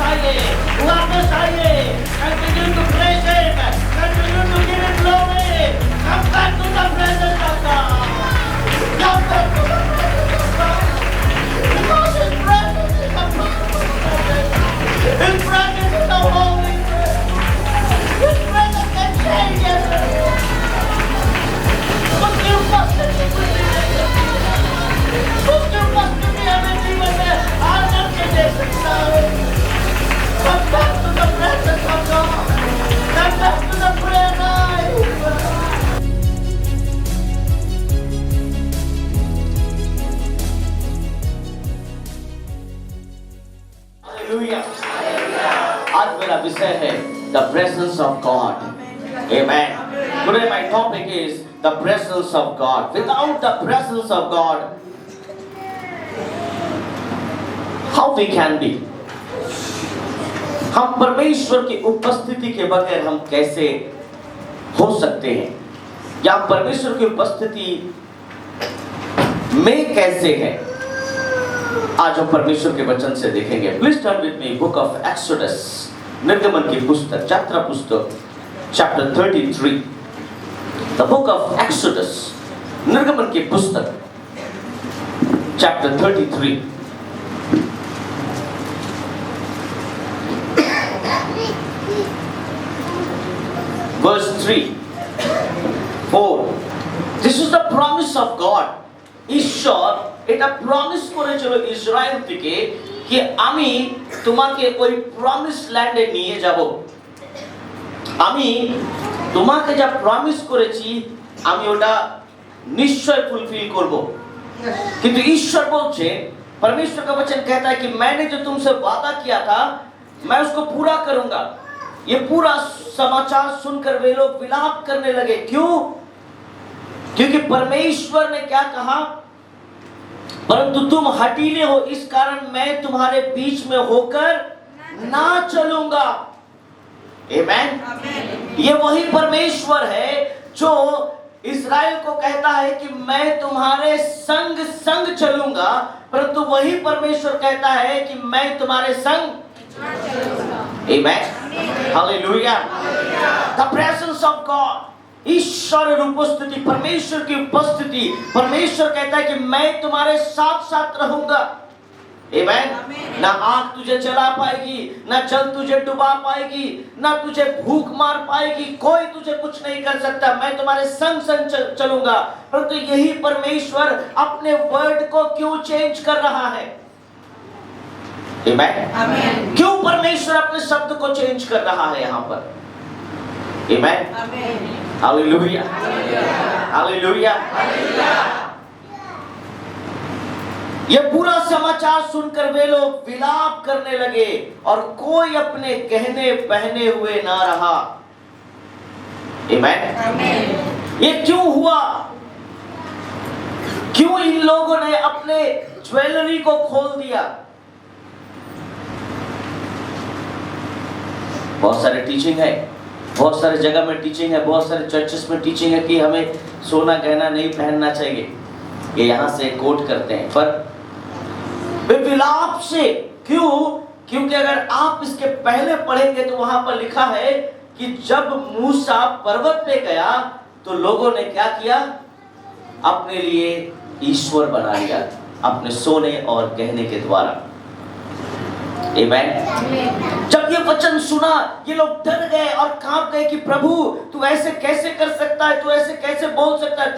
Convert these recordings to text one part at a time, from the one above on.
वापस आइए, continue to praise Him, continue to give Him glory, come back to the presence of God, come back to the presence of God, because His presence is a powerful presence, His presence is a holy presence, His presence can change everything. उसकी उपस्थिति हमें जीवन में आनंद के दे सकता है। Come back to the presence of God. Come back to the prayer life. Hallelujah. आज मेरा विषय है the presence of God. Amen. Today my topic is the presence of God. Without the presence of God, how we can be? हम परमेश्वर की उपस्थिति के बगैर हम कैसे हो सकते हैं, या परमेश्वर की उपस्थिति में कैसे है, आज हम परमेश्वर के वचन से देखेंगे। Please turn with me book of exodus, निर्गमन की पुस्तक, यात्रा पुस्तक, chapter 33। The book of exodus, निर्गमन की पुस्तक, chapter 33। Verse 3, 4. This is the promise of God. ঈশ্বর এটা প্রমিস করেছিল ইসরায়েল থেকে যে আমি তোমাকে ওই প্রমিস ল্যান্ডে নিয়ে যাব। আমি তোমাকে যা প্রমিস করেছি আমি ওটা নিশ্চয় ফুলফিल করব। কিন্তু ঈশ্বর বলছে, परमेश्वर का वचन कहता है कि मैंने जो तुमसे वादा किया था मैं उसको पूरा करूंगा। ये पूरा समाचार सुनकर वे लोग विलाप करने लगे। क्यों? क्योंकि परमेश्वर ने क्या कहा, परंतु तुम हठीले हो, इस कारण मैं तुम्हारे बीच में होकर ना चलूंगा। आमेन। ये वही परमेश्वर है जो इस्राएल को कहता है कि मैं तुम्हारे संग संग चलूंगा, परंतु वही परमेश्वर कहता है कि मैं तुम्हारे संग Amen. Hallelujah. The presence of God. ईश्वर उपस्थिति, परमेश्वर की उपस्थिति, परमेश्वर कहता है कि मैं तुम्हारे साथ साथ रहूंगा। Amen. ना आग तुझे जला पाएगी, ना जल तुझे डुबा पाएगी, ना तुझे भूख मार पाएगी, कोई तुझे कुछ नहीं कर सकता। मैं तुम्हारे संग संग चलूंगा। परंतु यही परमेश्वर अपने वर्ड को क्यों चेंज कर रहा है? Amen. क्यों परमेश्वर अपने शब्द को चेंज कर रहा है यहाँ पर? Amen. Hallelujah. Hallelujah. ये पूरा समाचार सुनकर वे लोग विलाप करने लगे और कोई अपने गहने पहने हुए ना रहा। Amen. ये क्यों हुआ? क्यों इन लोगों ने अपने ज्वेलरी को खोल दिया? बहुत सारे टीचिंग है, बहुत सारे जगह में टीचिंग है, बहुत सारे चर्चेस में टीचिंग है कि हमें सोना गहना नहीं पहनना चाहिए। ये यहाँ से कोट करते हैं, पर विलाप से क्यों? क्योंकि अगर आप इसके पहले पढ़ेंगे तो वहां पर लिखा है कि जब मूसा पर्वत पे गया तो लोगों ने क्या किया? अपने लिए ईश्वर बना लिया अपने सोने और गहने के द्वारा। आमेन। जब ये वचन सुना ये लोग डर गए और कांप गए कि प्रभु तू ऐसे कैसे कर सकता है, तू ऐसे कैसे बोल सकता है।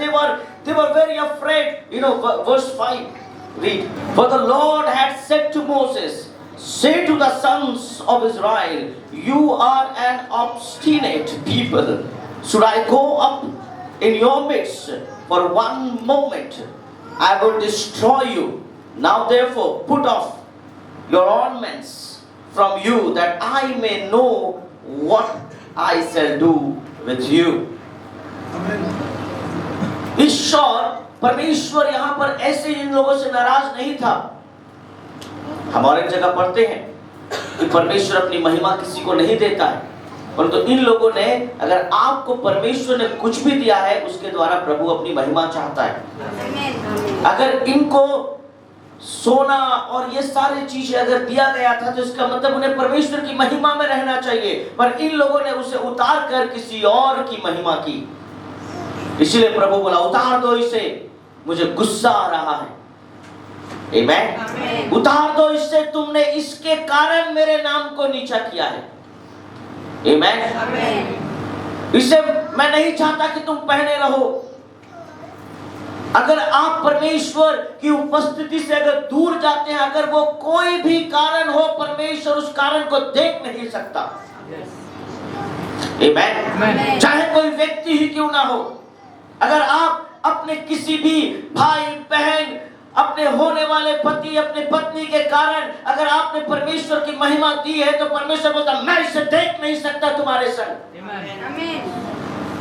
They were very afraid. You know, verse 5, read. For the Lord had said to Moses, say to the sons of Israel, you are an obstinate people. Should I go up in your midst for one moment? I will destroy you. Now therefore put off your ornaments from you, that I may know what I shall do with you. ईश्वर परमेश्वर यहाँ पर ऐसे इन लोगों से नाराज नहीं था। हम और एक जगह पढ़ते हैं कि परमेश्वर अपनी महिमा किसी को नहीं देता है, परंतु इन लोगों ने, अगर आपको परमेश्वर ने कुछ भी दिया है उसके द्वारा प्रभु अपनी महिमा चाहता है। अगर इनको सोना और ये सारी चीजें अगर दिया गया था तो इसका मतलब उन्हें परमेश्वर की महिमा में रहना चाहिए, पर इन लोगों ने उसे उतार कर किसी और की महिमा की। इसलिए प्रभु बोला उतार दो इसे, मुझे गुस्सा आ रहा है। आमेन। उतार दो इससे, तुमने इसके कारण मेरे नाम को नीचा किया है। आमेन। इसे मैं नहीं चाहता कि तुम पहने रहो। अगर आप परमेश्वर की उपस्थिति से अगर दूर जाते हैं, अगर वो कोई भी कारण हो, परमेश्वर उस कारण को देख नहीं सकता। आमेन। चाहे कोई व्यक्ति ही क्यों ना हो, अगर आप अपने किसी भी भाई बहन, अपने होने वाले पति, अपने पत्नी के कारण अगर आपने परमेश्वर की महिमा दी है, तो परमेश्वर बोलता मैं इसे देख नहीं सकता तुम्हारे संग।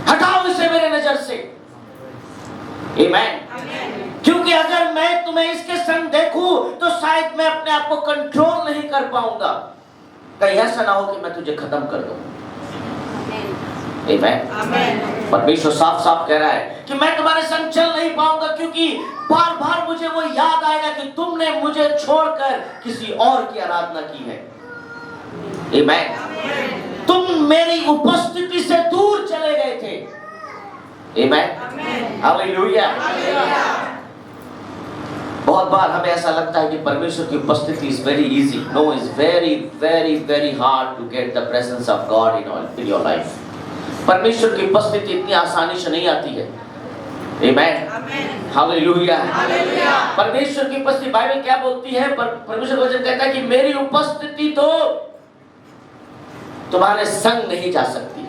हटाओ इसे मेरे नजर से। आमेन। क्योंकि अगर मैं तुम्हें इसके संग देखूं तो शायद मैं अपने आप को कंट्रोल नहीं कर पाऊंगा। कहीं ऐसा ना हो कि मैं तुझे खत्म कर दूं। आमेन। परमेश्वर साफ साफ कह रहा है कि मैं तुम्हारे संग चल नहीं पाऊंगा, क्योंकि बार बार मुझे वो याद आएगा कि तुमने मुझे छोड़कर किसी और की आराधना की है। आमेन। तुम मेरी उपस्थिति से दूर चले गए थे। आमेन। हालेलुया। बहुत बार हमें ऐसा लगता है कि परमेश्वर की उपस्थिति is very easy. No, is very very very hard to get the presence of God in your life. परमेश्वर की उपस्थिति इतनी आसानी से नहीं आती है। आमेन। हालेलुया। परमेश्वर की उपस्थिति, बाइबल क्या बोलती है? परमेश्वर का वचन कहता है कि मेरी उपस्थिति तो तुम्हारे संग नहीं जा सकती।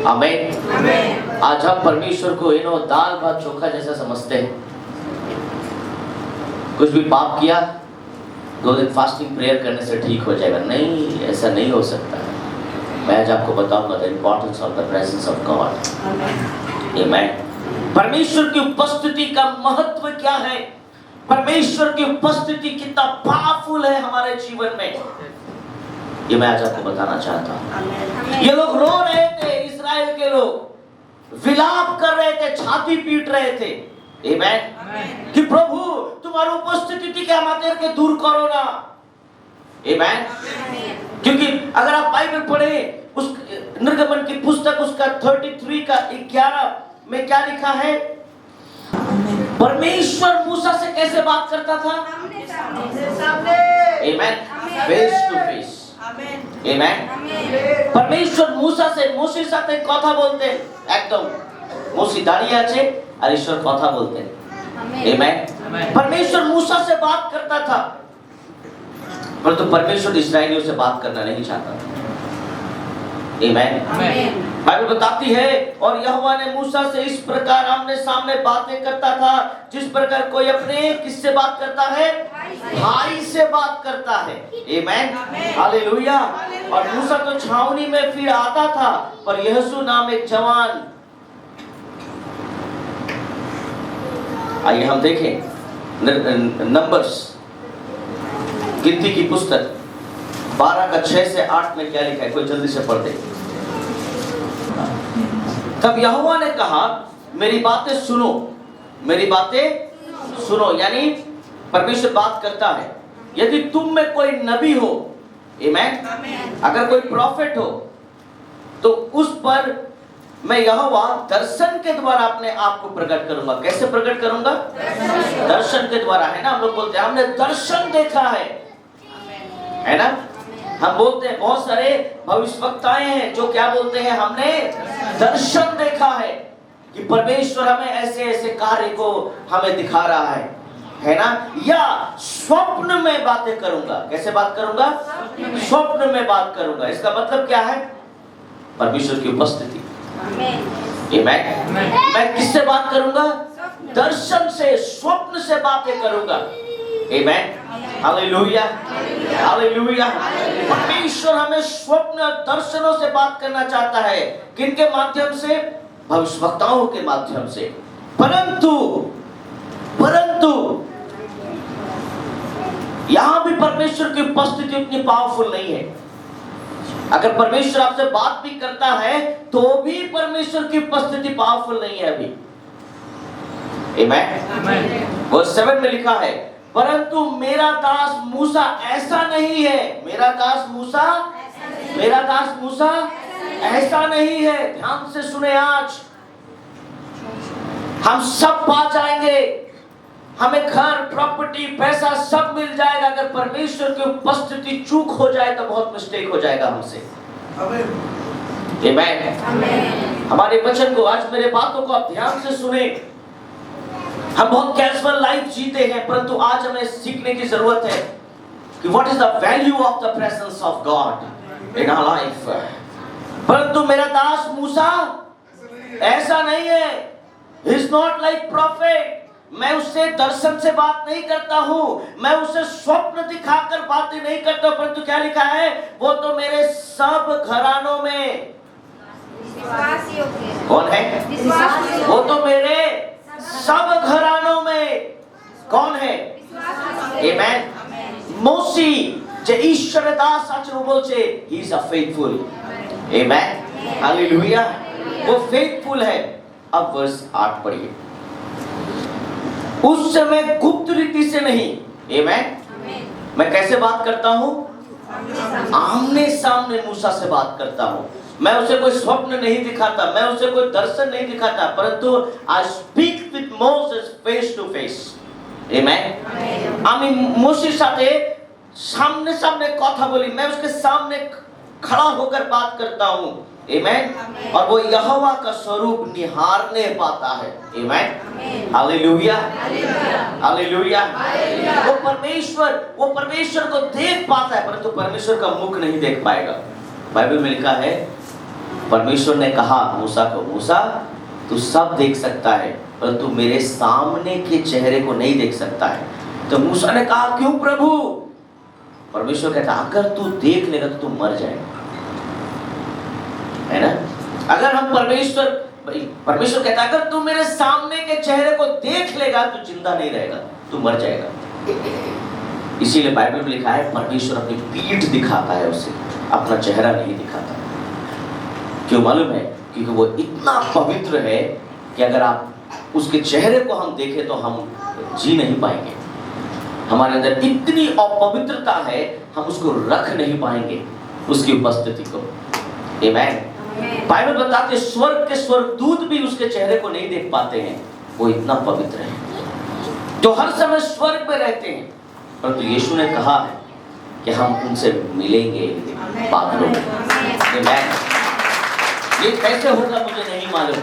आमेन। आज हम परमेश्वर को दाल भात चोखा जैसा समझते हैं। कुछ भी पाप किया, 2 दिन फास्टिंग प्रेयर करने से ठीक हो जाएगा। नहीं, ऐसा नहीं हो सकता। मैं आज आपको बताऊंगा the importance of the presence of God. Amen. परमेश्वर की उपस्थिति का महत्व क्या है, परमेश्वर की उपस्थिति कितना पावरफुल है हमारे जीवन में, ये मैं आज आपको बताना चाहता हूँ। ये लोग रो रहे थे, इस्राएल के लोग विलाप कर रहे थे, छाती पीट रहे थे। आमेन। कि प्रभु तुम्हारी उपस्थिति के हमारे के दूर करो ना। आमेन। क्योंकि अगर आप बाइबल पढ़े, उस निर्गमन की पुस्तक उसका 33 का 11 में क्या लिखा है? परमेश्वर मूसा से कैसे बात करता था? Amen. Face to face. Amen. परमेश्वर मूसा से साथे কথা বলতে একদম মুসি দাঁড়িয়ে আছে আর ঈশ্বর কথা বলতেন। आमेन। परमेश्वर मूसा से बात करता था, परंतु परमेश्वर इस्राएलियों से बात करना नहीं चाहता था। आमेन। बाइबल बताती है और यहोवा ने मूसा से इस प्रकार आमने सामने बातें करता था जिस प्रकार कोई अपने किससे बात करता है? भाई से बात करता है। आमेन। हालेलुया। और मूसा तो छावनी में फिर आता था, पर यहोशू नाम एक जवान, आइए हम देखें नंबर्स गिनती की पुस्तक 12 का 6 से 8 में क्या लिखा है, कोई जल्दी से पढ़ दे। तब यहोवा ने कहा मेरी बातें सुनो, मेरी बातें सुनो। यानी परमेश्वर बात करता है। यदि तुम में कोई नबी हो, आमेन, अगर कोई प्रॉफिट हो, तो उस पर मैं यहोवा दर्शन के द्वारा अपने आप को प्रकट करूंगा। कैसे प्रकट करूंगा? दर्शन के द्वारा, है ना। हम लोग बोलते हैं हमने दर्शन देखा है ना। हम बोलते हैं, बहुत सारे भविष्यवक्ताएं हैं जो क्या बोलते हैं, हमने दर्शन देखा है कि परमेश्वर हमें ऐसे ऐसे कार्य को हमें दिखा रहा है ना। या स्वप्न में बातें करूंगा। कैसे बात करूंगा? स्वप्न में बात करूंगा। इसका मतलब क्या है? परमेश्वर की उपस्थिति। आमेन। मैं किससे बात करूंगा? दर्शन से, स्वप्न से बातें करूंगा। आमेन। हालेलुया। हालेलुया। परमेश्वर हमें स्वप्न और दर्शनों से बात करना चाहता है। किनके माध्यम से? भविष्यवक्ताओं के माध्यम से। परंतु यहां भी परमेश्वर की उपस्थिति उतनी पावरफुल नहीं है। अगर परमेश्वर आपसे बात भी करता है तो भी परमेश्वर की उपस्थिति पावरफुल नहीं है अभी। आमेन। वर्स 7 में लिखा है, परंतु मेरा दास मूसा ऐसा नहीं है। मेरा दास मूसा ऐसा नहीं है। ध्यान से सुने, आज हम सब पा जाएंगे, हमें घर, प्रॉपर्टी, पैसा सब मिल जाएगा। अगर परमेश्वर की उपस्थिति चूक हो जाए तो बहुत मिस्टेक हो जाएगा हमसे। आमेन। हमारे वचन को, आज मेरे बातों को आप ध्यान से सुने। हम बहुत कैजुअल लाइफ जीते हैं, परंतु आज हमें सीखने की जरूरत है कि what is the value of the presence of God in our life. परंतु मेरा दास मूसा ऐसा नहीं है। He is not like prophet. मैं उससे दर्शन से बात नहीं करता हूं, मैं उसे स्वप्न दिखाकर बातें नहीं करता, परंतु क्या लिखा है, वो तो मेरे सब घरानों में कौन है? वो तो मेरे सब घरानों में कौन है? आमेन। मोसी जे ईश्वर दास आचरण बोलছে, he is a faithful। Amen, hallelujah. वो फेथफुल है। अब वर्स 8 पढ़िए। उस समय गुप्त रीति से नहीं। आमेन। मैं कैसे बात करता हूं? आमने सामने मूसा से बात करता हूं। मैं उसे कोई स्वप्न नहीं दिखाता, मैं उसे कोई दर्शन नहीं दिखाता, परंतु I speak with Moses face to face. Amen. আমি মোসের সাথে सामने सामने কথা বলি, मैं उसके सामने खड़ा होकर बात करता हूं। आमेन। और वो यहोवा का स्वरूप निहारने पाता है। Amen, hallelujah, hallelujah. वो परमेश्वर को देख पाता है, परंतु परमेश्वर का मुख नहीं देख पाएगा। बाइबल में लिखा है, परमेश्वर ने कहा मूसा को, मूसा तू सब देख सकता है, परंतु मेरे सामने के चेहरे को नहीं देख सकता है। तो मूसा ने कहा, क्यों प्रभु? परमेश्वर कहता, अगर तू देख लेगा तो तू मर जाएगा, है ना। अगर हम परमेश्वर कहता है, अगर तू मेरे सामने के चेहरे को देख लेगा तो जिंदा नहीं रहेगा, तू मर जाएगा। इसीलिए बाइबल में लिखा है, परमेश्वर अपनी पीठ दिखाता है उसे, अपना चेहरा नहीं दिखाता। क्यों मालूम है? क्योंकि वो इतना पवित्र है कि अगर आप उसके चेहरे को हम देखें तो हम जी नहीं पाएंगे। हमारे अंदर इतनी अपवित्रता है, हम उसको रख नहीं पाएंगे, उसकी उपस्थिति को। आमेन। बाइबल बताते, स्वर्ग के स्वर्गदूत भी उसके चेहरे को नहीं देख पाते हैं, वो इतना पवित्र है। तो हर समय स्वर्ग में रहते हैं, परंतु यीशु ने कहा है कि हम उनसे मिलेंगे बादलों में। आमेन। ये कैसे होगा मुझे नहीं मालूम,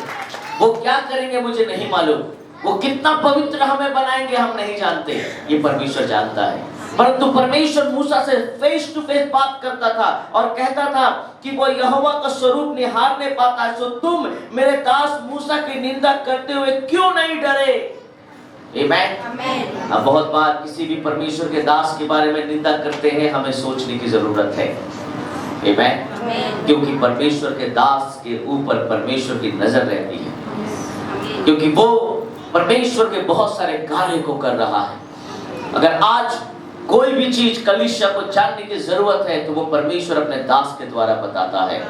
वो क्या करेंगे मुझे नहीं मालूम, वो कितना पवित्र हमें बनाएंगे हम नहीं जानते, ये परमेश्वर जानता है। परंतु परमेश्वर मूसा से फेस टू फेस बात करता था और कहता था कि वो यहोवा का स्वरूप निहारने पाता है। सो तुम मेरे दास मूसा की निंदा करते हुए क्यों नहीं डरे? आमेन। अब बहुत बार किसी भी परमेश्वर के दास के बारे में निंदा करते हैं, हमें सोचने की जरूरत है। आमेन। क्योंकि परमेश्वर के दास के ऊपर परमेश्वर की नजर रहती है, क्योंकि वो परमेश्वर के बहुत सारे कार्य को कर रहा है। अगर आज कोई भी चीज कलीसिया को जानने की जरूरत है तो वो परमेश्वर अपने दास के द्वारा बताता है।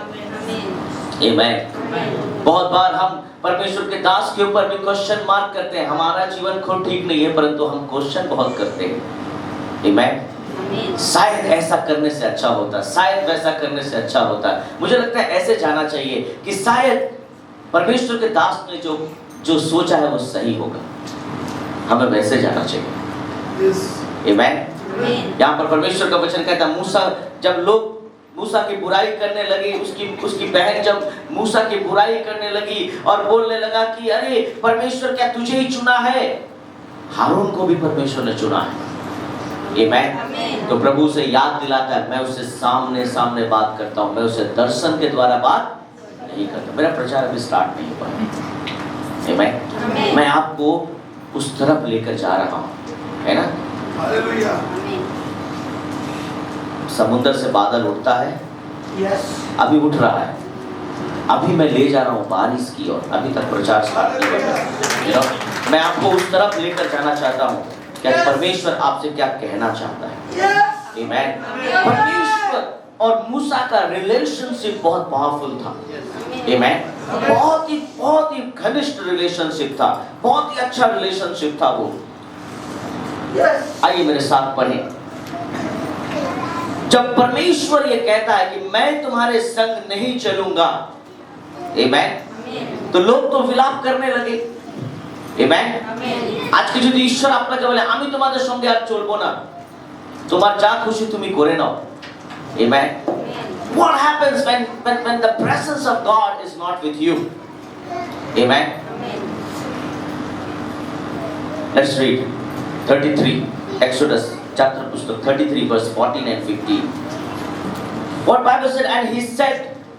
आमेन। बहुत बार हम परमेश्वर के दास के ऊपर भी क्वेश्चन मार्क करते हैं। हमारा जीवन खुद ठीक नहीं है, परंतु हम क्वेश्चन बहुत करते हैं। आमेन। शायद ऐसा करने से अच्छा होता, शायद वैसा करने से अच्छा होता। मुझे लगता है ऐसे जाना चाहिए कि शायद परमेश्वर के दास ने जो सोचा है वो सही होगा, हमें वैसे जाना चाहिए। आमेन। यहाँ पर परमेश्वर का वचन कहता है, जब लोग मूसा की बुराई करने लगे, उसकी बहन जब मूसा की बुराई करने लगी और बोलने लगा कि अरे परमेश्वर क्या तुझे ही चुना है? हारून को भी परमेश्वर ने चुना है। आमेन। तो प्रभु से याद दिलाता है, मैं उससे सामने सामने बात करता हूँ, मैं उससे दर्शन के द्वारा बात नहीं करता। मेरा प्रचार अभी स्टार्ट नहीं हुआ है। आमेन। मैं आपको उस तरफ लेकर जा रहा हूँ, है ना। हालेलुया। समुद्र से बादल उठता है, अभी उठ रहा है, अभी मैं ले जा रहा हूँ बारिश की ओर। अभी तक प्रचार स्टार्ट नहीं हुआ। मैं आपको उस तरफ लेकर जाना चाहता हूँ कि परमेश्वर आपसे क्या कहना चाहता है। आमेन। परमेश्वर और मूसा का रिलेशनशिप बहुत पावरफुल था। आमेन। बहुत ही घनिष्ठ रिलेशनशिप था, बहुत ही अच्छा रिलेशनशिप था वो। आइए मेरे साथ पढ़ें। जब परमेश्वर ये कहता है कि मैं तुम्हारे संग नहीं चलूंगा, आमेन, तो लोग तो विलाप करने लगे। आमेन। आज के যদি ঈশ্বর আপনাকে বলে আমি তোমাদের সঙ্গে আর চলবো না, তোমার যা খুশি তুমি করে নাও। Amen. What happens when the presence of God is not with you? Amen. Let's read 33 Exodus chapter pustak 33 verse 14 and 15. What Bible said, and he said,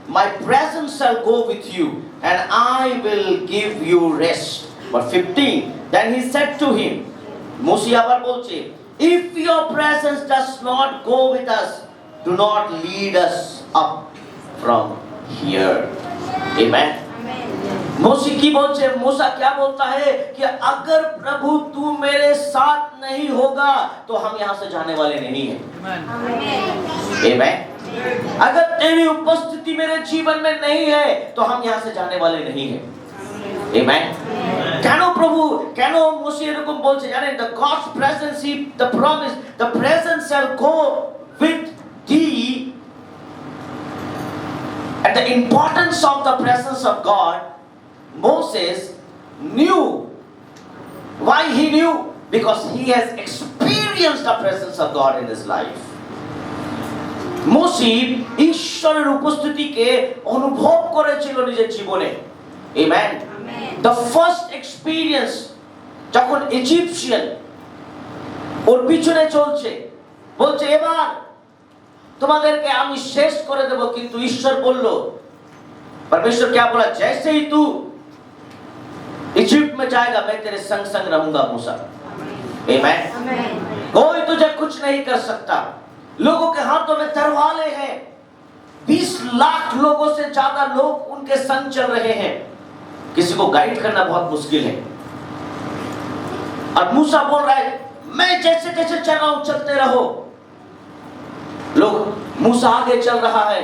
my presence shall go with you and I will give you rest. But 15, then he said to him, Moses abar bolche, if your presence does not go with us, do not lead us up from here. Amen. मूसा की बोलचे, मूसा क्या बोलता है कि अगर प्रभु तू मेरे साथ नहीं होगा तो हम यहाँ से जाने वाले नहीं हैं। आमेन। अगर तेरी उपस्थिति मेरे जीवन में नहीं है तो हम यहाँ से जाने वाले नहीं हैं। Amen. কেন প্রভু, কেন মুসা এরকম বলছে জানেন? The God's presence, the promise, the presence shall go with thee. And the importance of the presence of God, Moses knew. Why he knew? Because he has experienced the presence of God in his life. Moshe ঈশ্বরের উপস্থিতিকে অনুভব করেছিল নিজের জীবনে। Amen. The first experience, যখন Egyptian ওর পিছনে চলছে, বলছে এবার তোমাদেরকে আমি শেষ করে দেব, কিন্তু ঈশ্বর বলল, परमेश्वर क्या बोला, जैसे ही तू इजिप्ट में जाएगा मैं तेरे संग संग रहूंगा मूसा। आमेन। कोई तुझे कुछ नहीं कर सकता। लोगों के हाथों में तलवारें हैं, 20 लाख लोगों से ज्यादा लोग उनके संग चल रहे हैं, किसी को गाइड करना बहुत मुश्किल है। और मूसा बोल रहा है मैं जैसे जैसे चल रहा हूं चलते रहो। लोग, मूसा आगे चल रहा है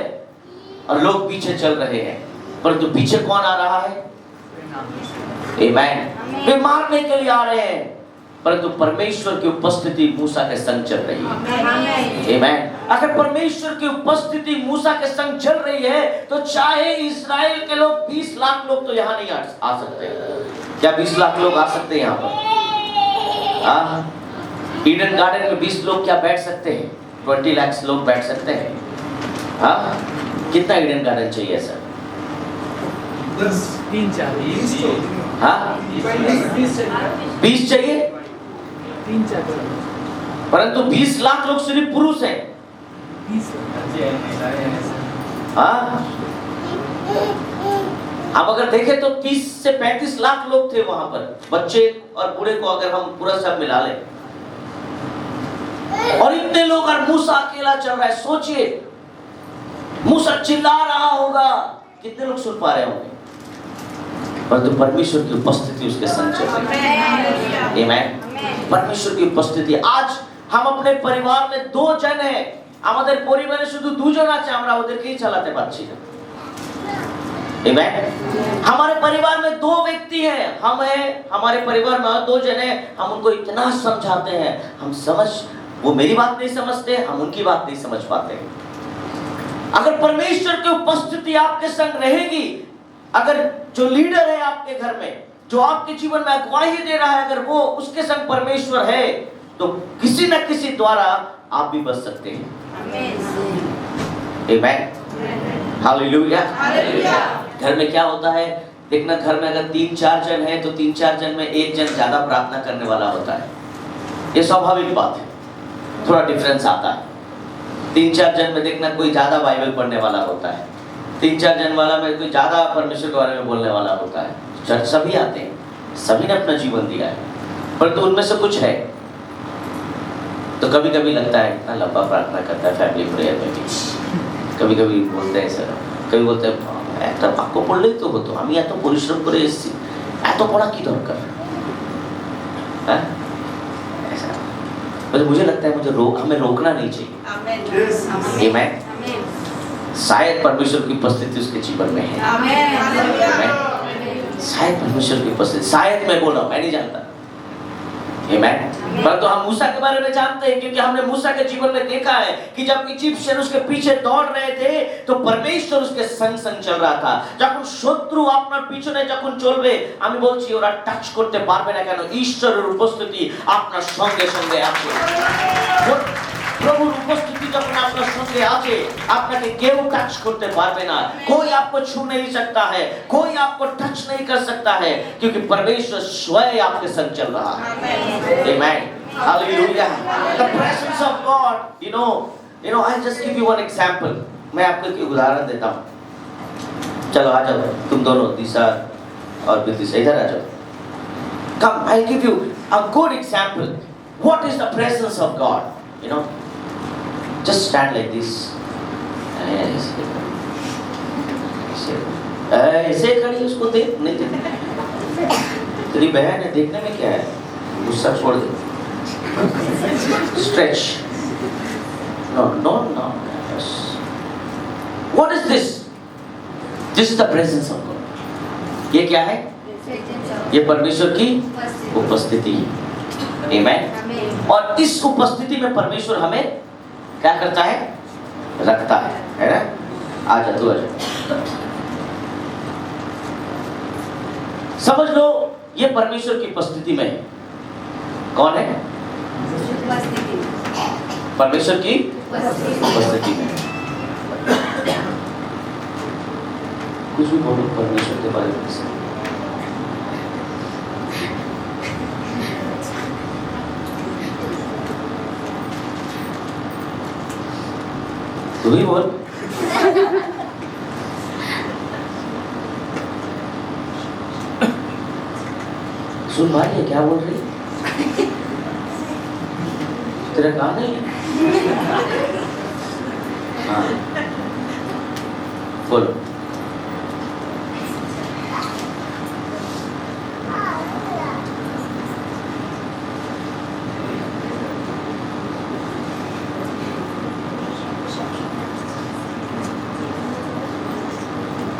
और लोग पीछे चल रहे हैं, परंतु पीछे कौन आ रहा है? आमेन। वे मारने के लिए आ रहे हैं, परंतु परमेश्वर की उपस्थिति मूसा के संग चल रही है। आमेन। अगर परमेश्वर की उपस्थिति मूसा के संग चल रही है तो चाहे इस्राएल के लोग 20 लाख लोग तो यहाँ नहीं आ सकते। क्या 20 लाख लोग आ सकते हैं यहाँ पर? ईडन गार्डन में 20 लोग क्या बैठ सकते हैं? 20 लाख लोग बैठ सकते हैं। कितना ईडन गार्डन चाहिए सर? 20 चाहिए, परंतु 20 लाख लोग सिर्फ पुरुष हैं। अब अगर देखें तो 30 से 35 लाख लोग थे वहां पर, बच्चे और बूढ़े को अगर हम पूरा सब मिला लें, और इतने लोग और मूसा अकेला चल रहा है। सोचिए, मूसा चिल्ला रहा होगा, कितने लोग सुन पा रहे होंगे, परंतु परमेश्वर की उपस्थिति उसके संग चल रही है। आमेन। परमेश्वर की उपस्थिति। आज हम अपने परिवार में 2 जन हैं, আমাদের পরিবারে শুধু 2 জন আছে, আমরা ওদেরকেই চালাতে পারছি না। आमेन। हमारे परिवार में 2 व्यक्ति हैं, हम हैं, हमारे परिवार में 2 जन हैं, हम उनको इतना समझाते हैं, हम समझ, वो मेरी बात नहीं समझते, हम उनकी बात नहीं समझ पाते। अगर परमेश्वर की उपस्थिति आपके संग रहेगी, अगर जो लीडर है आपके घर में, जो आपके जीवन में अगुवाई दे रहा है, अगर वो उसके संग परमेश्वर है, तो किसी न किसी द्वारा आप भी बच सकते हैं। आमेन। हालेलुया। घर में क्या होता है देखना, घर में अगर 3-4 जन हैं तो 3-4 जन में 1 जन ज्यादा प्रार्थना करने वाला होता है। ये स्वाभाविक बात है, थोड़ा डिफरेंस आता है। 3-4 जन में देखना कोई ज्यादा बाइबल पढ़ने वाला होता है, 3-4 जन वाला में कोई ज्यादा परमेश्वर के बारे में बोलने वाला होता है। चर्च सभी आते हैं, सभी ने अपना जीवन दिया है, परंतु उनमें से कुछ है तो कभी कभी लगता है इतना लंबा प्रार्थना करता है फैमिली प्रेयर में भी। कभी कभी बोलते हैं सर, कभी बोलते हैं একটা বাক্য পড়লেই তো হতো, আমি এত পরিশ্রম করে এসেছি, এত পড়া কি দরকার? হ্যাঁ, ऐसा मुझे लगता है हमें रोकना नहीं चाहिए। आमेन। शायद परमेश्वर की उपस्थिति उसके जीवन में है। आमेन। शायद परमेश्वर की उपस्थिति, शायद मैं बोल रहा हूं, मैं नहीं जानता। परंतु हम मूसा के बारे में जानते हैं, क्योंकि हमने मूसा के जीवन में देखा है कि जब इजिप्शियन उसके पीछे दौड़ रहे थे तो परमेश्वर उसके संग संग चल रहा था। যখন শত্রু আপনার পিছনে যখন চলবে, আমি বলছি ওরা টাচ করতে পারবে না, কেন? ঈশ্বরের উপস্থিতি আপনার সঙ্গে সঙ্গে আছে। প্রভুর উপস্থিতি যখন আপনার সঙ্গে আছে, আপনাকে কেউ টাচ করতে পারবে না। कोई आपको छू नहीं सकता है, कोई आपको टच नहीं कर सकता है, क्योंकि परमेश्वर स्वयं आपके संग चल रहा है। Amen. Hallelujah. The presence of God, you know, I'll just give you one example. मैं आपको एक उदाहरण देता हूँ। चलो आ जाओ, तुम दोनों, दिशा और बिल्दिशा इधर आ जाओ। Come, I'll give you a good example. What is the presence of God? You know, just stand like this. ऐसे खड़ी, उसको देख, नहीं देख। तेरी बहन है, देखने में क्या है? गुस्सा छोड़ दे। Stretch. No. Yes. What is this? This is the presence of God. ये क्या है? ये परमेश्वर की उपस्थिति है। Amen. और इस उपस्थिति में परमेश्वर हमें क्या करता है? रखता है ना? आजा तू आजा। समझ लो, ये परमेश्वर की उपस्थिति में है। कौन है? परमेश्वर की उपस्थिति में। कुछ भी बोलो परमेश्वर के बारे में। तू ही बोल। सुन भाई, ये क्या बोल रही? तेरा काम नहीं है? हाँ, बोलो।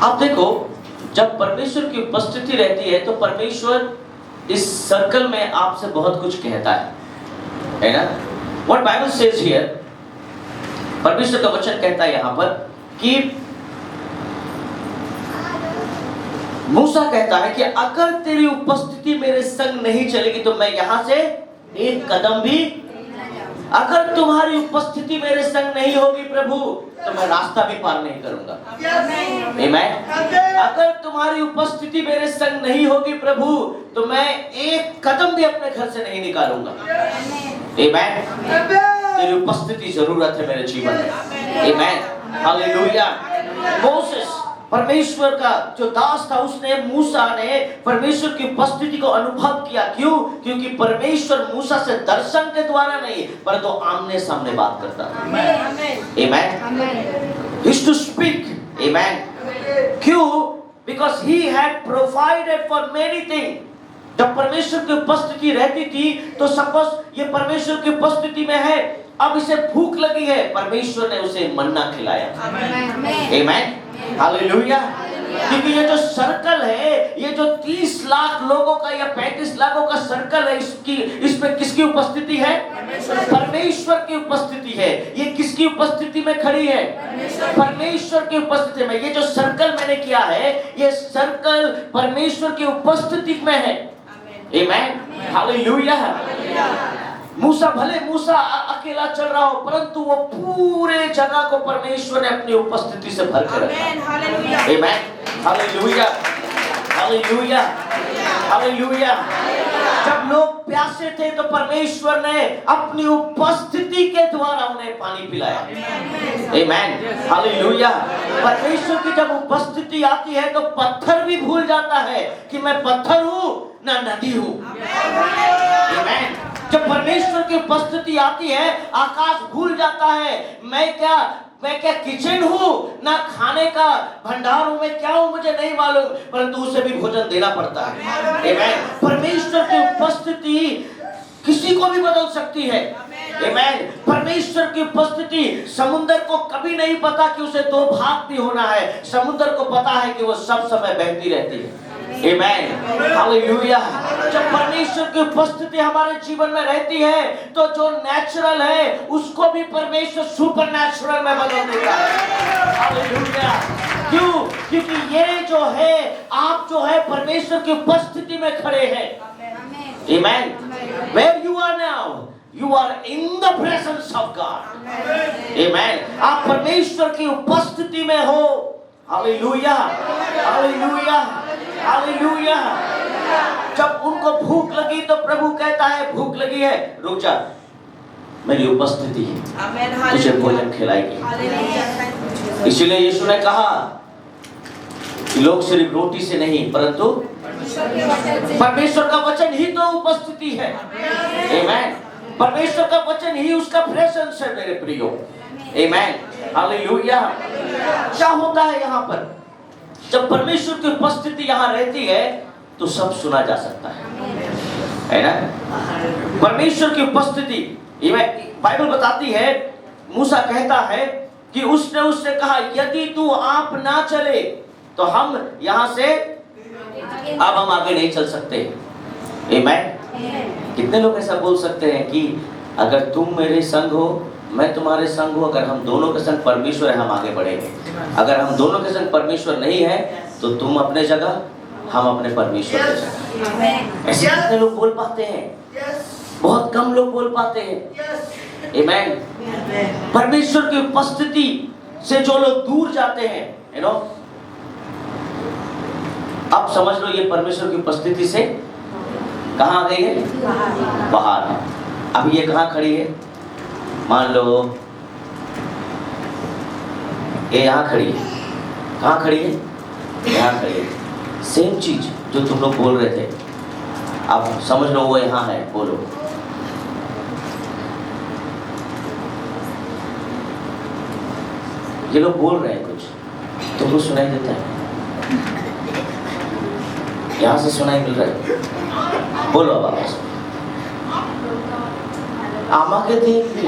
आप देखो, जब परमेश्वर की उपस्थिति रहती है तो परमेश्वर इस सर्कल में आपसे बहुत कुछ कहता है ना? What Bible says here, परमेश्वर का वचन कहता है यहाँ पर कि मूसा कहता है कि अगर तेरी उपस्थिति मेरे संग नहीं चलेगी तो मैं यहाँ से एक कदम भी, अगर तुम्हारी उपस्थिति मेरे संग नहीं होगी प्रभु, तो मैं रास्ता भी पार नहीं करूंगा। आमीन। अगर तुम्हारी उपस्थिति मेरे संग नहीं होगी प्रभु, तो मैं एक कदम भी अपने घर से नहीं निकालूंगा। आमीन। तेरी उपस्थिति जरूरत है मेरे जीवन में। आमीन। हालेलुया। मोसेस, परमेश्वर का जो दास था, उसने, मूसा ने परमेश्वर की उपस्थिति को अनुभव किया। क्यों? क्योंकि परमेश्वर मूसा से दर्शन के द्वारा नहीं, परंतु आमने सामने बात करता था। आमेन। He used to speak. Amen. क्यों? Because he had provided for many things. जब परमेश्वर की उपस्थिति रहती थी तो सपोज ये परमेश्वर की उपस्थिति में है, अब इसे भूख लगी है, परमेश्वर ने उसे मन्ना खिलाया। आमेन। हालेलुया। क्योंकि ये जो सर्कल है, ये जो 30 लाख लोगों का या 35 लाखों का सर्कल है, इसमें किसकी उपस्थिति है? परमेश्वर की उपस्थिति है। ये किसकी उपस्थिति में खड़ी है? परमेश्वर की उपस्थिति में। ये जो सर्कल मैंने किया है, ये सर्कल परमेश्वर की उपस्थिति में है। आमेन। हालेलुया। मूसा, भले मूसा अकेला चल रहा हो, परंतु वो पूरे जगह को परमेश्वर ने अपनी उपस्थिति से भर के रखा। आमेन। हालेलुया। हालेलुया। हालेलुया। जब लोग प्यासे थे तो परमेश्वर ने अपनी उपस्थिति के द्वारा उन्हें पानी पिलाया। आमेन। हालेलुया। परमेश्वर की जब उपस्थिति आती है तो पत्थर भी भूल जाता है कि मैं पत्थर हूँ ना नदी हूँ। आमेन। जब परमेश्वर की उपस्थिति आती है, आकाश भूल जाता है मैं क्या किचन हूँ, ना खाने का भंडार हूँ, मैं क्या हूँ मुझे नहीं मालूम, परंतु उसे भी भोजन देना पड़ता है। आमेन। परमेश्वर की उपस्थिति किसी को भी बदल सकती है। आमेन। परमेश्वर की उपस्थिति, समुद्र को कभी नहीं पता कि उसे दो भाग भी होना है। समुद्र को पता है कि वो सब समय बहती रहती है। Amen, hallelujah. जब परमेश्वर की उपस्थिति हमारे जीवन में रहती है तो जो नेचुरल है उसको भी परमेश्वर सुपर नेचुरल में बदल देता है। हालेलुया। क्यों? क्योंकि ये जो है, आप जो है परमेश्वर की उपस्थिति में खड़े हैं। आमेन। Where you are now, you are in the presence of God. Amen. आप परमेश्वर की उपस्थिति में हो। Hallelujah, hallelujah, hallelujah. जब उनको भूख लगी तो प्रभु कहता है, भूख लगी है, रुक जा, मेरी उपस्थिति है, तुझे भोजन खिलाएगी। इसलिए यीशु ने कहा कि लोग सिर्फ रोटी से नहीं परंतु परमेश्वर का वचन ही तो उपस्थिति है। आमेन। परमेश्वर का वचन ही उसका प्रेजेंस है मेरे प्रियो। आमेन, हालेलुया। क्या होता है यहाँ पर? जब परमेश्वर की उपस्थिति यहाँ रहती है तो सब सुना जा सकता है ना? परमेश्वर की उपस्थिति, बाइबल बताती है, मूसा कहता है कि उसने कहा, यदि तू आप ना चले तो हम यहाँ से अब हम आगे नहीं चल सकते। आमेन। कितने लोग ऐसा बोल सकते हैं कि अगर तुम मेरे संग हो, मैं तुम्हारे संग हूं, अगर हम दोनों के संग परमेश्वर है हम आगे बढ़ेंगे। अगर हम दोनों के संग परमेश्वर नहीं है तो तुम अपने जगह, हम अपने परमेश्वर के जगह। ऐसे कितने लोग बोल पाते हैं? बहुत कम लोग बोल पाते हैं। आमेन। परमेश्वर की उपस्थिति से जो लोग दूर जाते हैं, यू नो, अब समझ लो ये परमेश्वर की उपस्थिति से कहाँ आ गई है? बाहर। अब ये कहाँ खड़ी है? मान लो ये यहाँ खड़ी है। कहाँ खड़ी है? यहाँ खड़ी है। सेम चीज जो तुम लोग बोल रहे थे, अब समझ लो वो यहाँ है। बोलो, ये लोग बोल रहे हैं कुछ, तुमको सुनाई देता है? यहाँ से सुनाई मिल रहा है? बोलो अब आप। আমাকে দেখবি,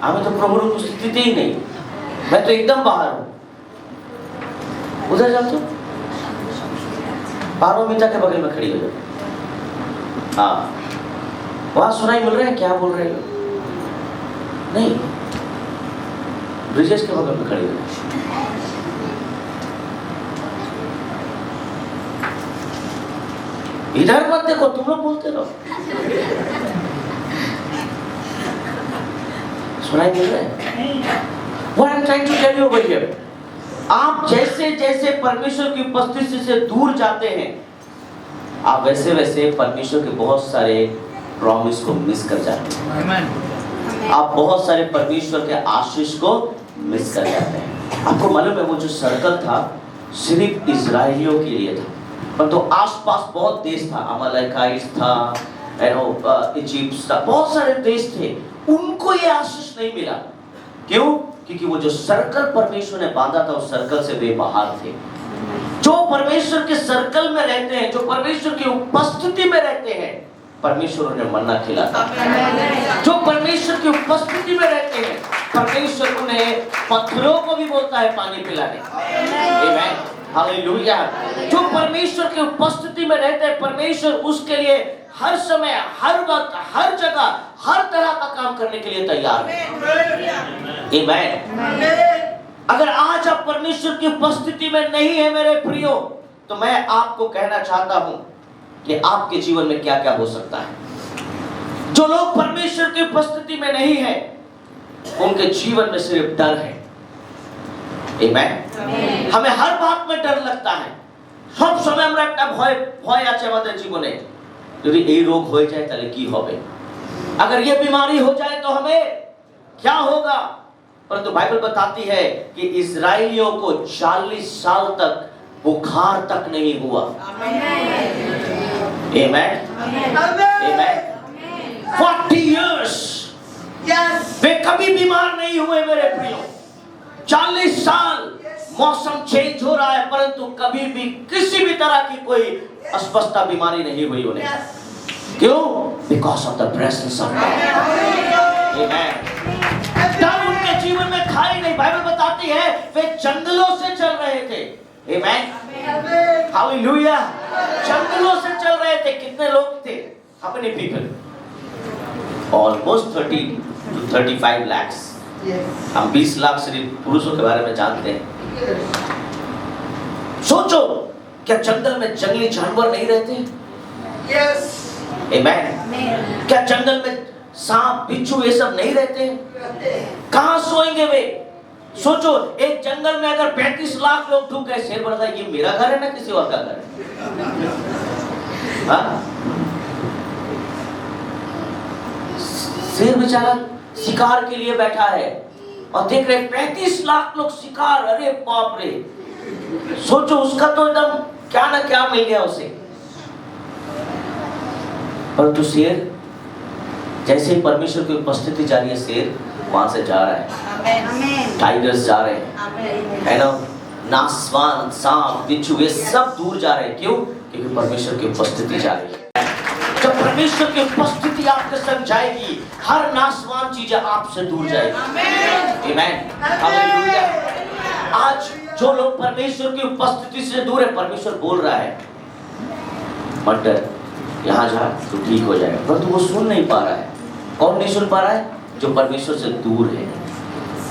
আমি तो प्रभु की उपस्थिति ही नहीं, मैं तो एकदम बाहर हूँ। उधर जाओ तो पारोमिता के बगल में खड़ी हो जाओ। हाँ, वहाँ सुनाई मिल रहा है क्या बोल रहे हो? नहीं, ब्रिजेश के बगल में खड़ी हो जाओ। इधर मत देखो, तुम लोग बोलते रहो। सुनाई मिल रहा है? What I'm trying to tell you over here, आप जैसे जैसे परमेश्वर की उपस्थिति से दूर जाते हैं, आप वैसे वैसे परमेश्वर के बहुत सारे प्रॉमिस को मिस कर जाते हैं। आप बहुत सारे परमेश्वर के आशीष को मिस कर जाते हैं। आपको मालूम है वो जो सर्कल था सिर्फ इजराइलियों के लिए था, पर तो आसपास बहुत देश था, अमालेकाइट्स था, इजिप्ट था, बहुत सारे देश थे, उनको ये आशीष नहीं मिला। क्यों? क्योंकि वो जो सर्कल परमेश्वर ने बांधा था उस सर्कल से वे बाहर थे। जो परमेश्वर के सर्कल में रहते हैं, जो परमेश्वर की उपस्थिति में रहते हैं, परमेश्वर उन्हें मन्ना खिलाता है। जो परमेश्वर की उपस्थिति में रहते हैं, परमेश्वर उन्हें पत्थरों को भी बोलता है पानी पिलाने। आमीन, हालेलुया। जो परमेश्वर की उपस्थिति में रहते हैं, परमेश्वर उसके लिए हर समय, हर वक्त, हर जगह, हर तरह का काम करने के लिए तैयार है। आमीन। अगर आज आप परमेश्वर की उपस्थिति में नहीं है मेरे प्रियो, तो मैं आपको कहना चाहता हूं कि आपके जीवन में क्या क्या हो सकता है। जो लोग परमेश्वर की उपस्थिति में नहीं है, उनके जीवन में सिर्फ डर है। आमीन। हमें हर बात में डर लगता है। सब समय আমরা একটা ভয় আছে আমাদের জীবনে, যদি এই রোগ হয়ে যায় তাহলে কি হবে, अगर ये बीमारी हो जाए तो हमें क्या होगा। परंतु बाइबल बताती है कि इस्राएलियों को 40 साल तक बुखार तक नहीं हुआ। आमीन, आमीन। 40 years वे कभी बीमार नहीं हुए मेरे प्रियो। 40 साल मौसम चेंज हो रहा है, परंतु कभी भी किसी भी तरह की कोई अस्वस्थता बीमारी नहीं हुई उन्हें। क्यों? Because of the presence of God. Amen. तब उनके जीवन में खाई नहीं। बाइबल बताती है वे जंगलों से चल रहे थे। आमेन, हालेलुया। जंगलों से चल रहे थे। कितने लोग थे? How many people? Almost 30 to 35 lakhs। हम 20 लाख सिर्फ पुरुषों के बारे में जानते हैं। सोचो, क्या जंगल में जंगली जानवर नहीं रहते? Yes। आमेन। क्या जंगल में सांप बिच्छू ये सब नहीं रहते? कहाँ सोएंगे वे? सोचो, एक जंगल में अगर 35 लाख लोग ढूंढ गए, शेर बोलता है ये मेरा घर है ना किसी और का घर है? हाँ? शेर बेचारा शिकार के लिए बैठा है और देख रहे 35 लाख लोग शिकार। अरे बाप रे, सोचो उसका तो एकदम क्या ना क्या मिल गया उसे। परंतु शेर जैसे ही परमेश्वर की उपस्थिति जा रही है, शेर वहां से जा रहा है। टाइगर्स जा रहे हैं, है ना, नासवान, सांप, बिच्छू ये सब दूर जा रहे हैं। क्यों? क्योंकि परमेश्वर की उपस्थिति जा रही है। जब परमेश्वर की उपस्थिति आपके संग जाएगी, हर नासवान चीजें आपसे दूर जाएगी। आमेन, हालेलुया। आज जो लोग परमेश्वर की उपस्थिति से दूर है, परमेश्वर बोल रहा है मत डर, यहाँ जा तो ठीक हो जाएगा। परंतु वो सुन नहीं पा रहा है। कौन नहीं सुन पा रहा है? जो परमेश्वर से दूर है।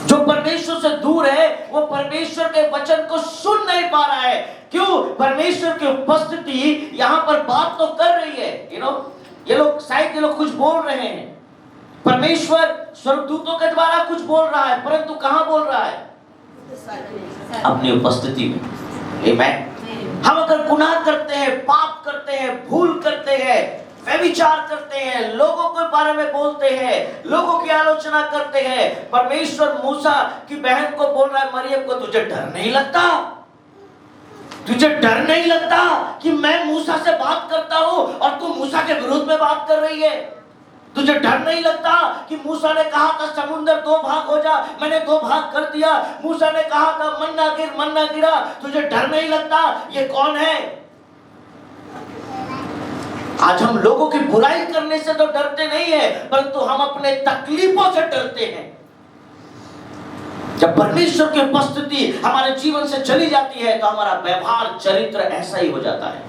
जो परमेश्वर से दूर है वो परमेश्वर के वचन को सुन नहीं पा रहा है। क्यों? परमेश्वर की उपस्थिति यहाँ पर बात तो कर रही है। ये लोग शायद कुछ बोल रहे हैं। परमेश्वर स्वर्गदूतों के द्वारा कुछ बोल रहा है, परंतु कहाँ बोल रहा है? अपनी उपस्थिति में। आमेन। हम अगर गुनाह करते हैं, पाप करते हैं, भूल करते हैं, व्यभिचार करते हैं, लोगों के बारे में बोलते हैं, लोगों की आलोचना करते हैं, परमेश्वर मूसा की बहन को बोल रहा है, मरियम को, तुझे डर नहीं लगता? तुझे डर नहीं लगता कि मैं मूसा से बात करता हूं और तू मूसा के विरोध में बात कर रही है? तुझे डर नहीं लगता कि मूसा ने कहा था समुद्र 2 भाग हो जा, मैंने 2 भाग कर दिया। मूसा ने कहा था मन्ना गिरा। तुझे डर नहीं लगता? ये कौन है? आज हम लोगों की बुराई करने से तो डरते नहीं है, परंतु हम अपने तकलीफों से डरते हैं। जब परमेश्वर की उपस्थिति हमारे जीवन से चली जाती है तो हमारा व्यवहार, चरित्र ऐसा ही हो जाता है।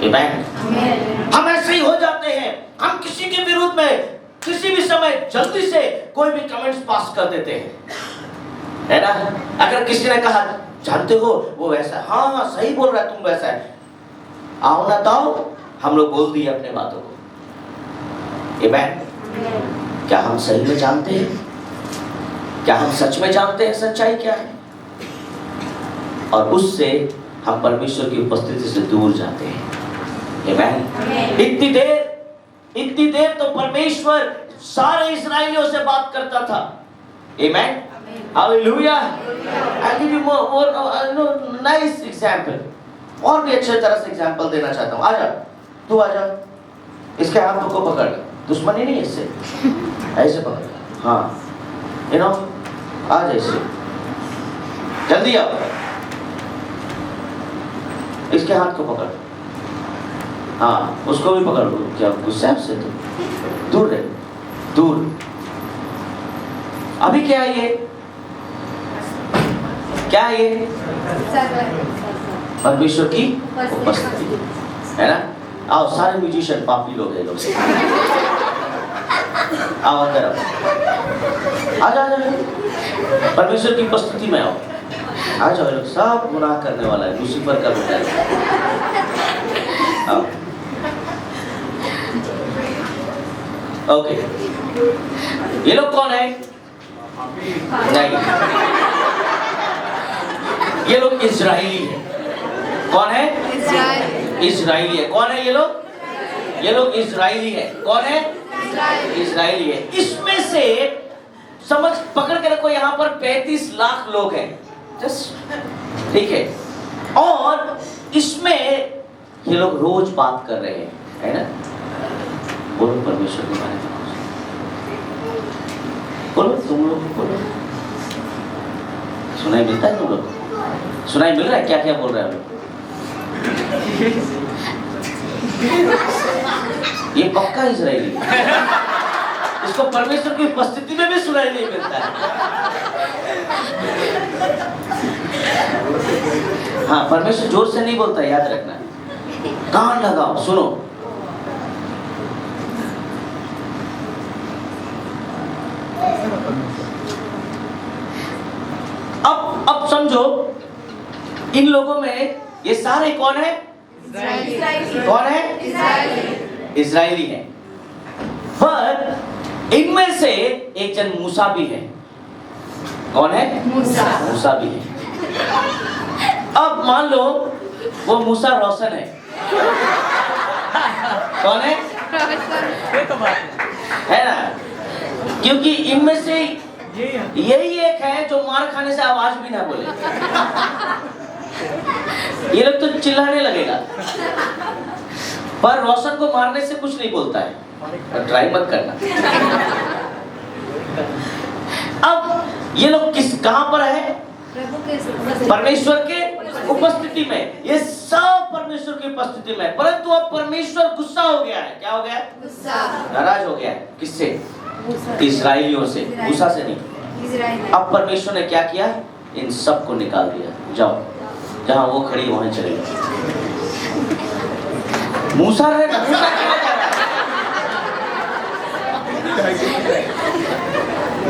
आमेन। हम ऐसे ही हो जाते हैं। हम किसी के विरुद्ध में किसी भी समय जल्दी से कोई भी कमेंट्स पास कर देते हैं, है ना। अगर किसी ने कहा जानते हो वो वैसा, हाँ सही बोल रहा है, तुम वैसा है, आओ ना तो हम लोग बोल दिए अपने बातों को। आमेन। क्या हम सही में जानते हैं? क्या हम सच में जानते हैं सच्चाई क्या है? और उससे हम परमेश्वर की उपस्थिति से दूर जाते हैं। आमेन। इतनी देर तो परमेश्वर सारे इस्राएलियों से बात करता था। Amen, hallelujah. I give you more nice example. और भी अच्छे तरह से एग्जांपल देना चाहता हूँ। आजा, तू आजा, इसके हाथों को पकड़, दुश्मनी नहीं है इससे, ऐसे पकड़, हाँ आ जा, इससे जल्दी आओ, इसके हाथ को पकड़, हाँ उसको भी पकड़ लो। क्या गुस्सा से? तो दूर रहे, दूर। अभी क्या है ये? क्या है ये? परमेश्वर की उपस्थिति, है ना। आओ सारे म्यूजिशियन पापी लोग हैं, लोग आओ अंदर आओ, आ जाओ, परमेश्वर की उपस्थिति में आओ, आ जाओ। लोग सब गुनाह करने वाला है, लूसीफर का बेटा है। आओ, ओके। ये लोग कौन है? नहीं, ये लोग इजराइली है। कौन है? इजराइली है। कौन है ये लोग? ये लोग इजराइली है। कौन है? इजराइली है। इसमें से समझ पकड़ के रखो, यहाँ पर 35 लाख लोग हैं, जस्ट ठीक है। और इसमें ये लोग रोज बात कर रहे हैं, है ना। बोलो परमेश्वर के बारे में, बोलो तुम लोग, बोलो। सुनाई मिलता है? तुम लोग सुनाई मिल रहा है? क्या क्या बोल रहे हैं लोग? ये पक्का इजरायली है। इसको परमेश्वर की उपस्थिति में भी सुनाई नहीं मिलता है। हाँ, परमेश्वर जोर से नहीं बोलता, याद रखना। कान लगाओ, सुनो। अब समझो, इन लोगों में ये सारे कौन है? कौन है? इजरायली है। पर इनमें से एक जन मूसा भी है। कौन है? मूसा भी है। अब मान लो वो मूसा रोशन है। कौन है? है ना? क्योंकि इनमें से यही एक है जो मार खाने से आवाज भी ना बोले। ये लोग तो चिल्लाने लगेगा, पर रोशन को मारने से कुछ नहीं बोलता है। और ट्राई मत करना। अब ये लोग कहां पर है? परमेश्वर के उपस्थिति में। ये सब परमेश्वर की उपस्थिति में। परंतु अब परमेश्वर गुस्सा हो गया है। क्या हो गया? गुस्सा, नाराज हो गया है। किससे? इस्राएलियों से। मूसा से नहीं। अब परमेश्वर ने क्या किया? इन सब को निकाल दिया। जाओ, जहां वो खड़ी वहां चले जाओ। मूसा रहे ना, मूसा क्यों जा रहा है?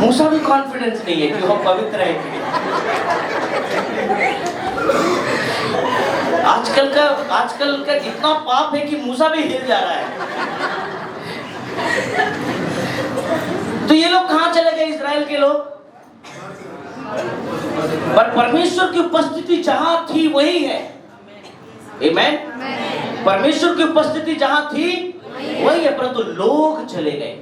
मूसा भी कॉन्फिडेंस नहीं है कि हम पवित्र हैं। आजकल का इतना पाप है कि मूसा भी हिल जा रहा है। तो ये लोग कहां चले गए? इजराइल के लोग। पर परमेश्वर की उपस्थिति जहां थी वही है। आमेन। परमेश्वर की उपस्थिति जहां थी वही है, परंतु लोग चले गए।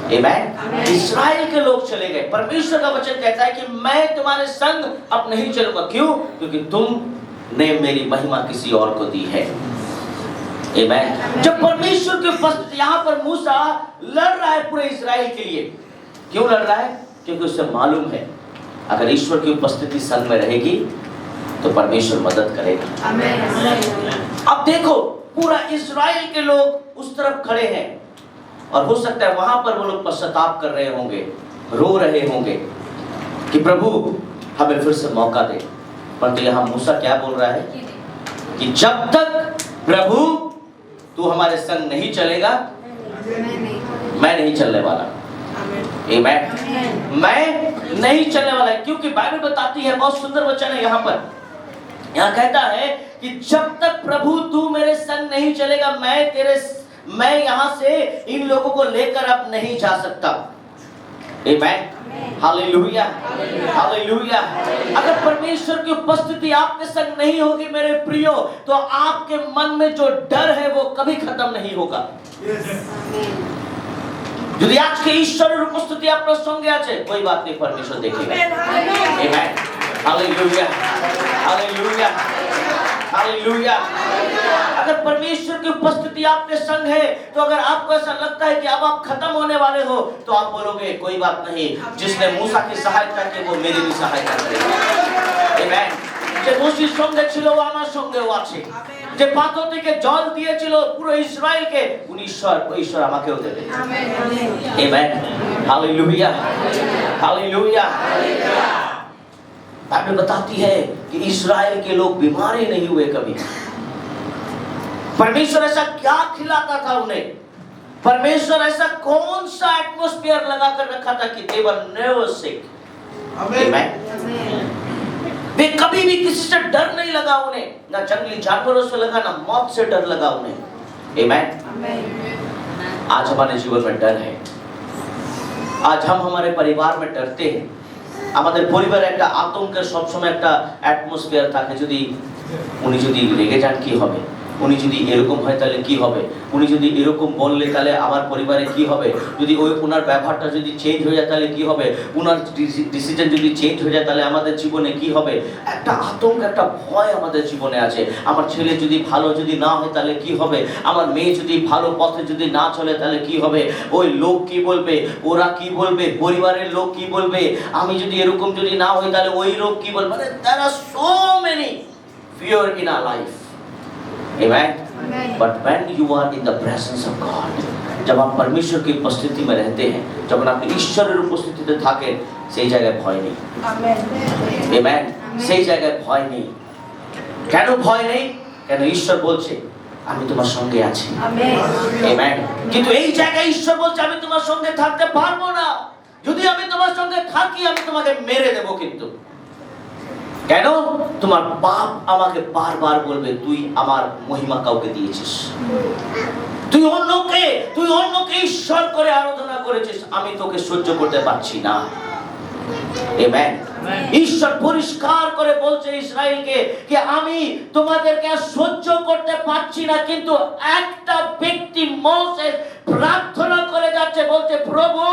आमेन। इस्राएल के लोग चले गए। परमेश्वर का वचन कहता है कि मैं तुम्हारे संग अब नहीं चलूंगा। क्यों? क्योंकि तुमने मेरी महिमा किसी और को दी है। आमेन। जब परमेश्वर की उपस्थिति, यहाँ पर मूसा लड़ रहा है पूरे इस्राएल के लिए। क्यों लड़ रहा है? क्योंकि उसे मालूम है अगर ईश्वर की उपस्थिति संग में रहेगी तो परमेश्वर मदद करेगा। आमेन। अब देखो, पूरा इस्राएल के लोग उस तरफ खड़े हैं और हो सकता है वहां पर वो लोग पश्चाताप कर रहे होंगे, रो रहे होंगे कि प्रभु हमें फिर से मौका दे। परंतु यहाँ मूसा क्या बोल रहा है कि जब तक प्रभु तू हमारे संग नहीं चलेगा, मैं नहीं चलने वाला। आमेन। मैं नहीं चलने वाला। क्योंकि बाइबल बताती है, बहुत सुंदर वचन है यहाँ पर। यहाँ कहता है कि जब तक प्रभु तू मेरे संग नहीं चलेगा, मैं यहाँ से इन लोगों को लेकर अब नहीं जा सकता। आमेन। Hallelujah, hallelujah. अगर परमेश्वर की उपस्थिति आपके संग नहीं होगी मेरे प्रियो, तो आपके मन में जो डर है वो कभी खत्म नहीं होगा। यदि आज के ईश्वर उपस्थिति आपके संगे আছে, कोई बात नहीं, परमेश्वर देखेगा। आमेन। Hallelujah, hallelujah, hallelujah. अगर परमेश्वर की उपस्थिति आपके संग है, तो अगर आपको ऐसा लगता है कि अब आप खत्म होने वाले हो, तो आप बोलोगे कोई बात नहीं, जिसने मूसा की सहायता की वो मेरी भी सहायता करेगा। आमेन। যে মোশে সঙ্গে ছিল ও আমার সঙ্গেও আছে। যে পাথর থেকে জল দিয়েছিল পুরো ইসরায়েলকে, উনি ঈশ্বর আমাকেও দেবে। Amen. Amen. Hallelujah, hallelujah. Bible बताती है कि इस्राएल के लोग बीमार ही नहीं हुए कभी। परमेश्वर ऐसा क्या खिलाता था उन्हें? परमेश्वर ऐसा कौन सा एटमॉस्फेयर लगा कर रखा था कि they were never sick। आमेन। वे कभी भी किसी से डर नहीं लगा उन्हें, ना जंगली जानवरों से लगा, ना मौत से डर लगा उन्हें। आमेन। आज हमारे जीवन में डर है। आज हम हमारे परिवार में डरते हैं। আমাদের পরিবারে একটা আতঙ্কের সব সময় একটা অ্যাটমসফিয়ার থাকে। উনি যদি রেগে যান কি হবে, উনি যদি এরকম হয় তাহলে কি হবে, উনি যদি এরকম বললে তাহলে আমার পরিবারে কি হবে, যদি ওনার ব্যবহারটা যদি চেঞ্জ হয়ে যায় তাহলে কি হবে, ওনার ডিসিশন যদি চেঞ্জ হয়ে যায় তাহলে আমাদের জীবনে কি হবে। একটা আতঙ্ক, একটা ভয় আমাদের জীবনে আছে। আমার ছেলে যদি ভালো যদি না হয় তাহলে কি হবে, আমার মেয়ে যদি ভালো পথে যদি না চলে তাহলে কি হবে, ওই লোক কি বলবে, ওরা কি বলবে, পরিবারের লোক কি বলবে, আমি যদি এরকম যদি না হই তাহলে ওই লোক কি বলবে। মানে there are so many fear in our life। Amen। But when you are in the presence of God, जब आप परमेश्वर की उपस्थिति में रहते हैं, जब আপনি ঈশ্বরের উপস্থিতিতে থাকেন, সেই জায়গায় ভয় নেই। আমেন। সেই জায়গায় ভয় নেই। কেন ভয় নেই? কেন ঈশ্বর বলছে আমি তোমার সঙ্গে আছি। আমেন। কিন্তু এই জায়গায় ঈশ্বর বলছে আমি তোমার সঙ্গে থাকতে পারবো না। যদি আমি তোমার সঙ্গে থাকি আমি তোমাকে মেরে দেব। কিন্তু কেন? তোমার বাপ আমাকে বারবার বলবে তুই আমার মহিমা কাউকে দিয়েছিস, তুই অন্যকে ঈশ্বর করে আরাধনা করেছিস, আমি তোকে সহ্য করতে পারছি না। আমেন। ঈশ্বর পরিষ্কার করে বলছে ইসরায়েলকে যে আমি তোমাদেরকে সহ্য করতে পারছি না। কিন্তু একটা ব্যক্তি মোসেস প্রার্থনা করে যাচ্ছে, বলছে প্রভু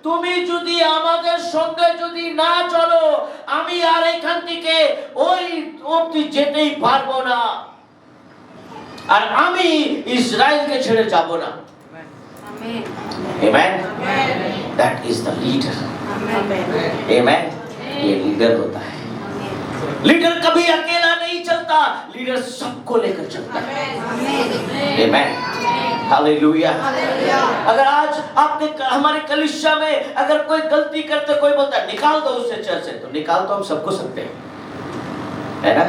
তুমি যদি আমাদের সঙ্গে যদি না চলো আমি আর এখান থেকে ওই অবধি যেতেই পারবো না, আর আমি ইসরায়েলকে ছেড়ে যাব না। Amen. That is the leader. Amen. ये लीडर होता है। लीडर कभी अकेला नहीं चलता, लीडर सबको लेकर चलता है। Amen. हालेलुया। अगर आज आपने हमारे कलीसिया में अगर कोई गलती करते, कोई बोलता है निकाल दो उसे चर्च से, तो निकाल तो हम सबको सकते हैं, है ना?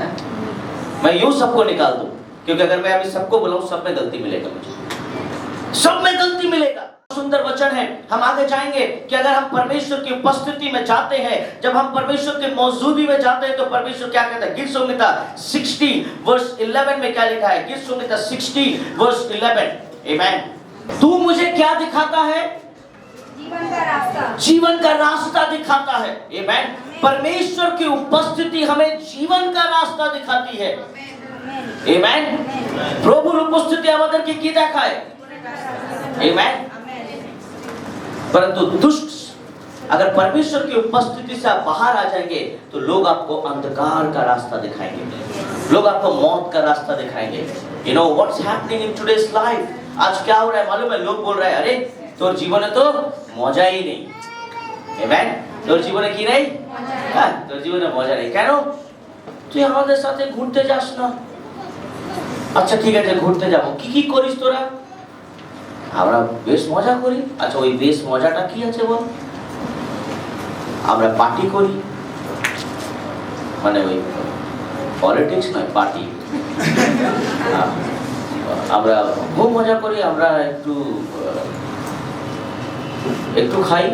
मैं यूं सबको निकाल दूं, क्योंकि अगर मैं अभी सबको बुलाऊं सब में गलती मिलेगा, मुझे सब में गलती मिलेगा। सुंदर वचन है। हम आगे जाएंगे कि अगर हम परमेश्वर की उपस्थिति में जाते हैं, जब हम परमेश्वर की मौजूदगी में जाते हैं, तो परमेश्वर क्या कहता है? गीत संहिता 60 वर्स 11 में क्या लिखा है? गीत संहिता 60 वर्स 11। आमेन। तू मुझे क्या दिखाता है? जीवन का रास्ता दिखाता है। आमेन। परमेश्वर की उपस्थिति हमें जीवन का रास्ता दिखाती है। आमेन। प्रभुर उपस्थिति আমাদেরকে কি দেখায়? आमेन। परंतु दुष्ट अगर परमेश्वर की उपस्थिति से आप बाहर आ जाएंगे तो लोग आपको अंधकार का रास्ता दिखाएंगे, लोग आपको मौत का रास्ता दिखाएंगे। You know what's happening in today's life? आज क्या हो रहा है मालूम है? लोग बोल रहे हैं अरे তোর জীবনে তো মজাই নেই। আমেন। তোর জীবনে কি নেই? হ্যাঁ, তোর জীবনে মজা নেই। কেন? তুই আমাদের সাথে ঘুরতে যাস না। আচ্ছা ঠিক আছে ঘুরতে যাব, কি কি করিস তোরা? আমরা বেশ মজা করি। আচ্ছা ওই বেশ মজাটা কি আছে বল? আমরা পার্টি করি, মানে ওই পলিটিক্স নয়, পার্টি। আমরা খুব মজা করি, আমরা একটু খাই,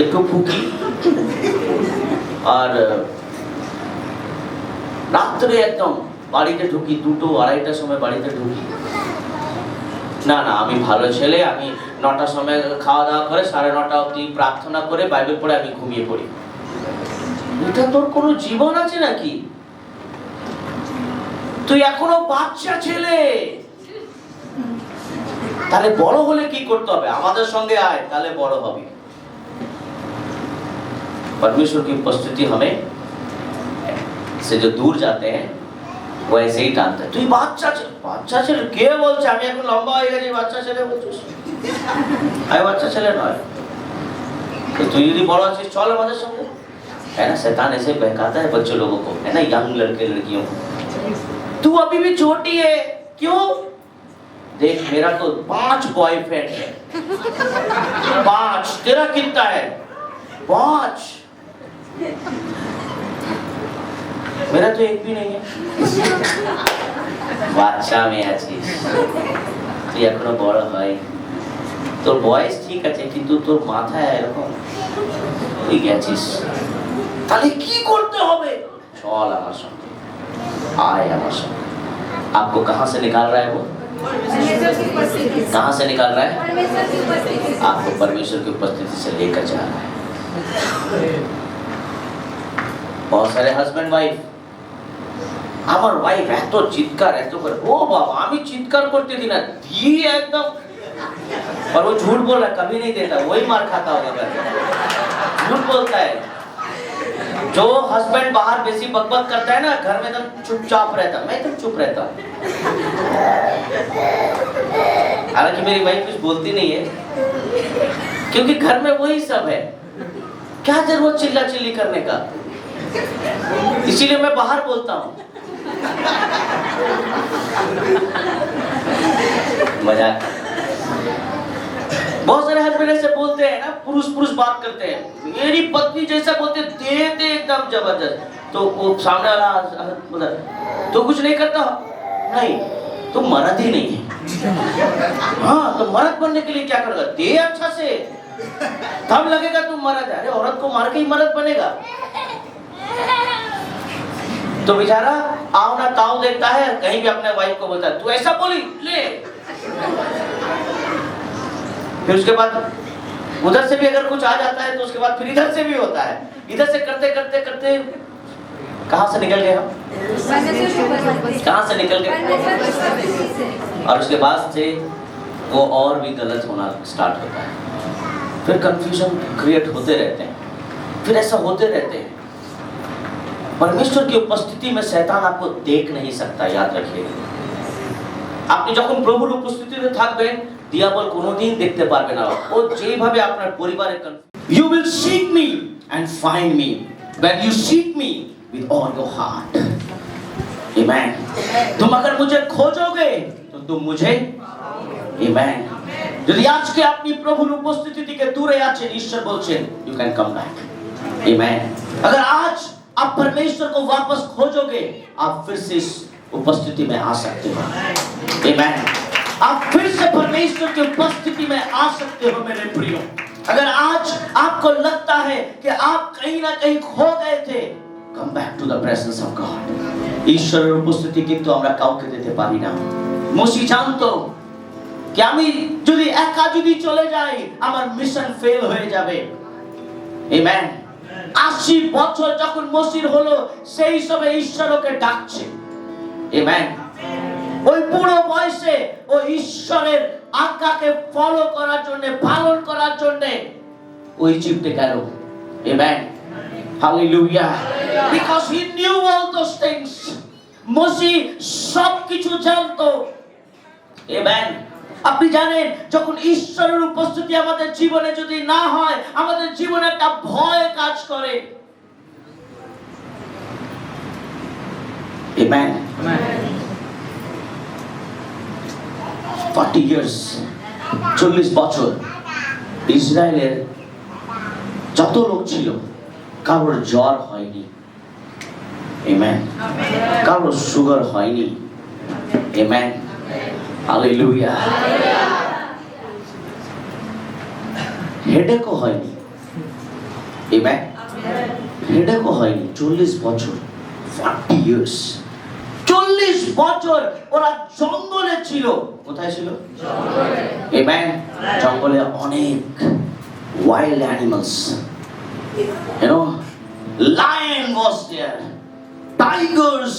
একটু ফুকি, আর রাত্রে একদম বাড়িতে ঢুকি 2-2-2:30টার সময় বাড়িতে ঢুকি। না না আমি ভালো ছেলে, আমি 9টার সময় খাওয়া দাওয়া করে 9:30 অবধি প্রার্থনা করে বাইবেল পড়ে আমি ঘুমিয়ে পড়ি। এটা তোর কোনো জীবন আছে নাকি? তুই এখনো বাচ্চা ছেলে। তাহলে বড় হলে কি করতে হবে? আমাদের সঙ্গে আয়, তাহলে বড় হবি। परमेश्वर की उपस्थिति हमें से जो दूर जाते हैं वो ऐसे ही टालते हैं। তুই বাচ্চা ছেলে কে বলছে? আমি এখন লম্বা হয়ে গেছি, বাচ্চা ছেলে বলছিস? আমি বাচ্চা ছেলে নয়। तो তুই যদি বড় আছিস চল আমাদের সঙ্গে, है ना? शैतान ऐसे बहकाता है बच्चे लोगों को, है ना, यंग लड़के लड़कियों को। तू अभी भी छोटी है, क्यों? देख मेरा तो 5 बॉयफ्रेंड है। 5, तेरा कितना है? 5। मेरा तो एक भी नहीं है। বাচ্চা মেয়ে আছিস, তুই এখনো বড় হয়, তোর বয়স ঠিক আছে কিন্তু তোর মাথায় এরকম তুই গেছিস। তাহলে কি করতে হবে? চল আমার সঙ্গে, आए আমার সঙ্গে। आपको कहाँ से निकाल रहा है वो? कहाँ से निकाल रहा है? आपको परमेश्वर की उपस्थिति से लेकर जा रहा है। बहुत सारे हस्बैंड वाइफ, আমার ওয়াইফ এত চিৎকার এত করে, ও বাবা আমি চিৎকার করতে দিই না, দিয়ে একদম, और वो झूठ बोल रहा है, कभी नहीं देता, वही मार खाता होगा घर में। झूठ बोलता है। जो हस्बैंड बाहर बेसी बकबक करता है ना, घर में एकदम चुपचाप रहता, मैं एकदम चुप रहता हूँ। हालांकि मेरी वाइफ कुछ बोलती नहीं है, क्योंकि घर में वही सब है, क्या जरूरत चिल्ला चिल्ली करने का, इसीलिए मैं बाहर बोलता हूँ। मजाक। बहुत सारे हस्बैंड ऐसे बोलते हैं ना, पुरुष बात करते हैं, मेरी पत्नी जैसा बोलते दे एकदम जबरदस्त, तो वो सामने वाला बोला तो कुछ नहीं करता, नहीं तो मर्द ही नहीं है। हाँ, तो मर्द बनने के लिए क्या करेगा, दे अच्छा से, तब लगेगा तुम मर्द है। अरे औरत को मार के ही मर्द बनेगा। तो बेचारा आओ ना ताऊ देखता है, कहीं भी अपने वाइफ को बोलता है तू ऐसा बोली ले। फिर उसके बाद उधर से भी अगर कुछ आ जाता है तो उसके बाद फिर इधर से भी होता है। इधर से करते करते करते कहां से निकल गए हम? कहां से निकल गए? और उसके बाद से वो और भी गलत होना स्टार्ट होता है। फिर कंफ्यूजन क्रिएट होते रहते हैं, फिर ऐसा होते रहते हैं। परमेश्वर की उपस्थिति में शैतान आपको देख नहीं सकता, याद रखिएगा। আপনি যখন প্রভুর উপস্থিতিতে থাকবেন, দিয়াবল কোনোদিন দেখতে পারবে না। ও যেভাবে আপনার পরিবারের You will seek me and find me when you seek me with all your heart. Amen. तुम अगर मुझे खोजोगे तो तुम मुझे Amen. যদি আজকে আপনি প্রভুর উপস্থিতি থেকে দূরে আছেন, ঈশ্বর বলছেন you can come back. Amen. अगर आज आप परमेश्वर को वापस खोजोगे, आप फिर से इस उपस्थिति में आ सकते हो। Amen. आप फिर से परमेश्वर की उपस्थिति में आ सकते हो मेरे प्रियो। अगर आज आपको लगता है कि आप कहीं ना कहीं खो गए थे, come back to the presence of God. ঈশ্বরের উপস্থিতি কিন্তু আমরা কাউকে দিতে পারি না। মসি জানতো कि আমি যদি একা যদি চলে যাই আমার মিশন ফেল হয়ে যাবে। আমেন। 80 বছর যখন মসির হলো, সেই সময় ঈশ্বর ওকে ডাকছে। আমেন। ওই বুড়ো বয়সে ও ঈশ্বরের আজ্ঞাকে ফলো করার জন্য, পালন করার জন্য ওই ইজিপ্টে গেল। Amen. Hallelujah. Because he knew all those things. মসি সবকিছু জানতো। আমেন। আপনি জানেন যখন ঈশ্বরের উপস্থিতি আমাদের জীবনে যদি না হয়, আমাদের জীবনে একটা ভয় কাজ করে। Amen. 40 years 40 বছর ইসরায়েলের যত লোক ছিল কারোর জ্বর হয়নি। Amen. কারোর সুগার হয়নি। Amen. Hallelujah. হেডেকও হয়নি। Amen. হেডেকও হয়নি। 40 বছর 40 years 40 বছর ওরা জঙ্গলে ছিল। কোথায় ছিল? জঙ্গলে। Amen. জঙ্গলে অনেক wild animals. You know, lion was there, tigers,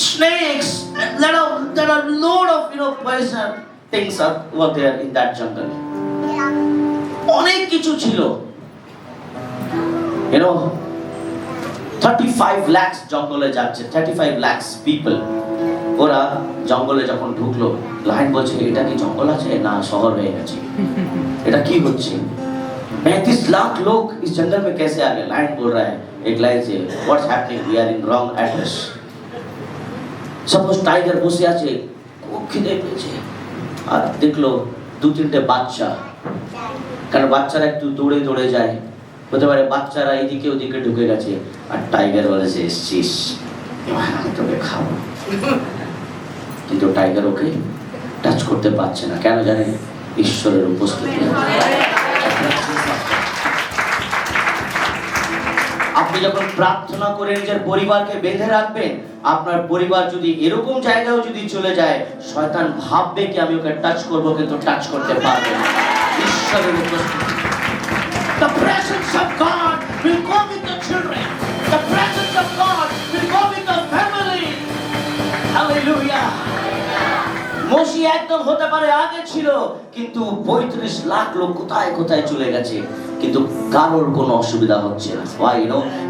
snakes, there are load of poison things were there in that jungle. অনেক কিছু ছিল। 35 lakhs জঙ্গলে যাচ্ছে, 35 lakhs people। ওরা জঙ্গলে যখন ঢুকলো, লাইন বলছে এটা কি জঙ্গল আছে না শহর হয়ে গেছে, এটা কি হচ্ছে? 35 लाख लोग इस जंगल में कैसे आ गए? लाइन बोल रहा है एक लाइन से, what's happening, we are in wrong address. Suppose tiger বসে আছে, ও খিদে পেয়েছে, আর দেখলো 2-3টে বাচ্চা, কারণ বাচ্চারা একটু দৌড়ে দৌড়ে যায়, হতে পারে বাচ্চারা এদিকে ওদিকে ঢুকে গেছে, আর টাইগার বলেছে এসছিস এবার আমি তোকে খাবো। কিন্তু টাইগার ওকে টাচ করতে পারছে না, কেন জানেন? ঈশ্বরের উপস্থিতি। আপনি যখন প্রার্থনা করে নিজের পরিবারকে বেঁধে রাখবেন, আপনার পরিবার যদি এরকম জায়গায় যদি চলে যায়, শয়তান ভাববে কি আমি ওকে টাচ করব, কিন্তু টাচ করতে পারবে না। ঈশ্বরের উপস্থিতি। The presence of God will go with the children. The presence of God will go with the family. Hallelujah. মসি একদম হতে পারে আগে ছিল, কিন্তু 35 লাখ লোক কোথায় কোথায় চলে গেছে, কিন্তু কারোর কোনো অসুবিধা হচ্ছে না। Why?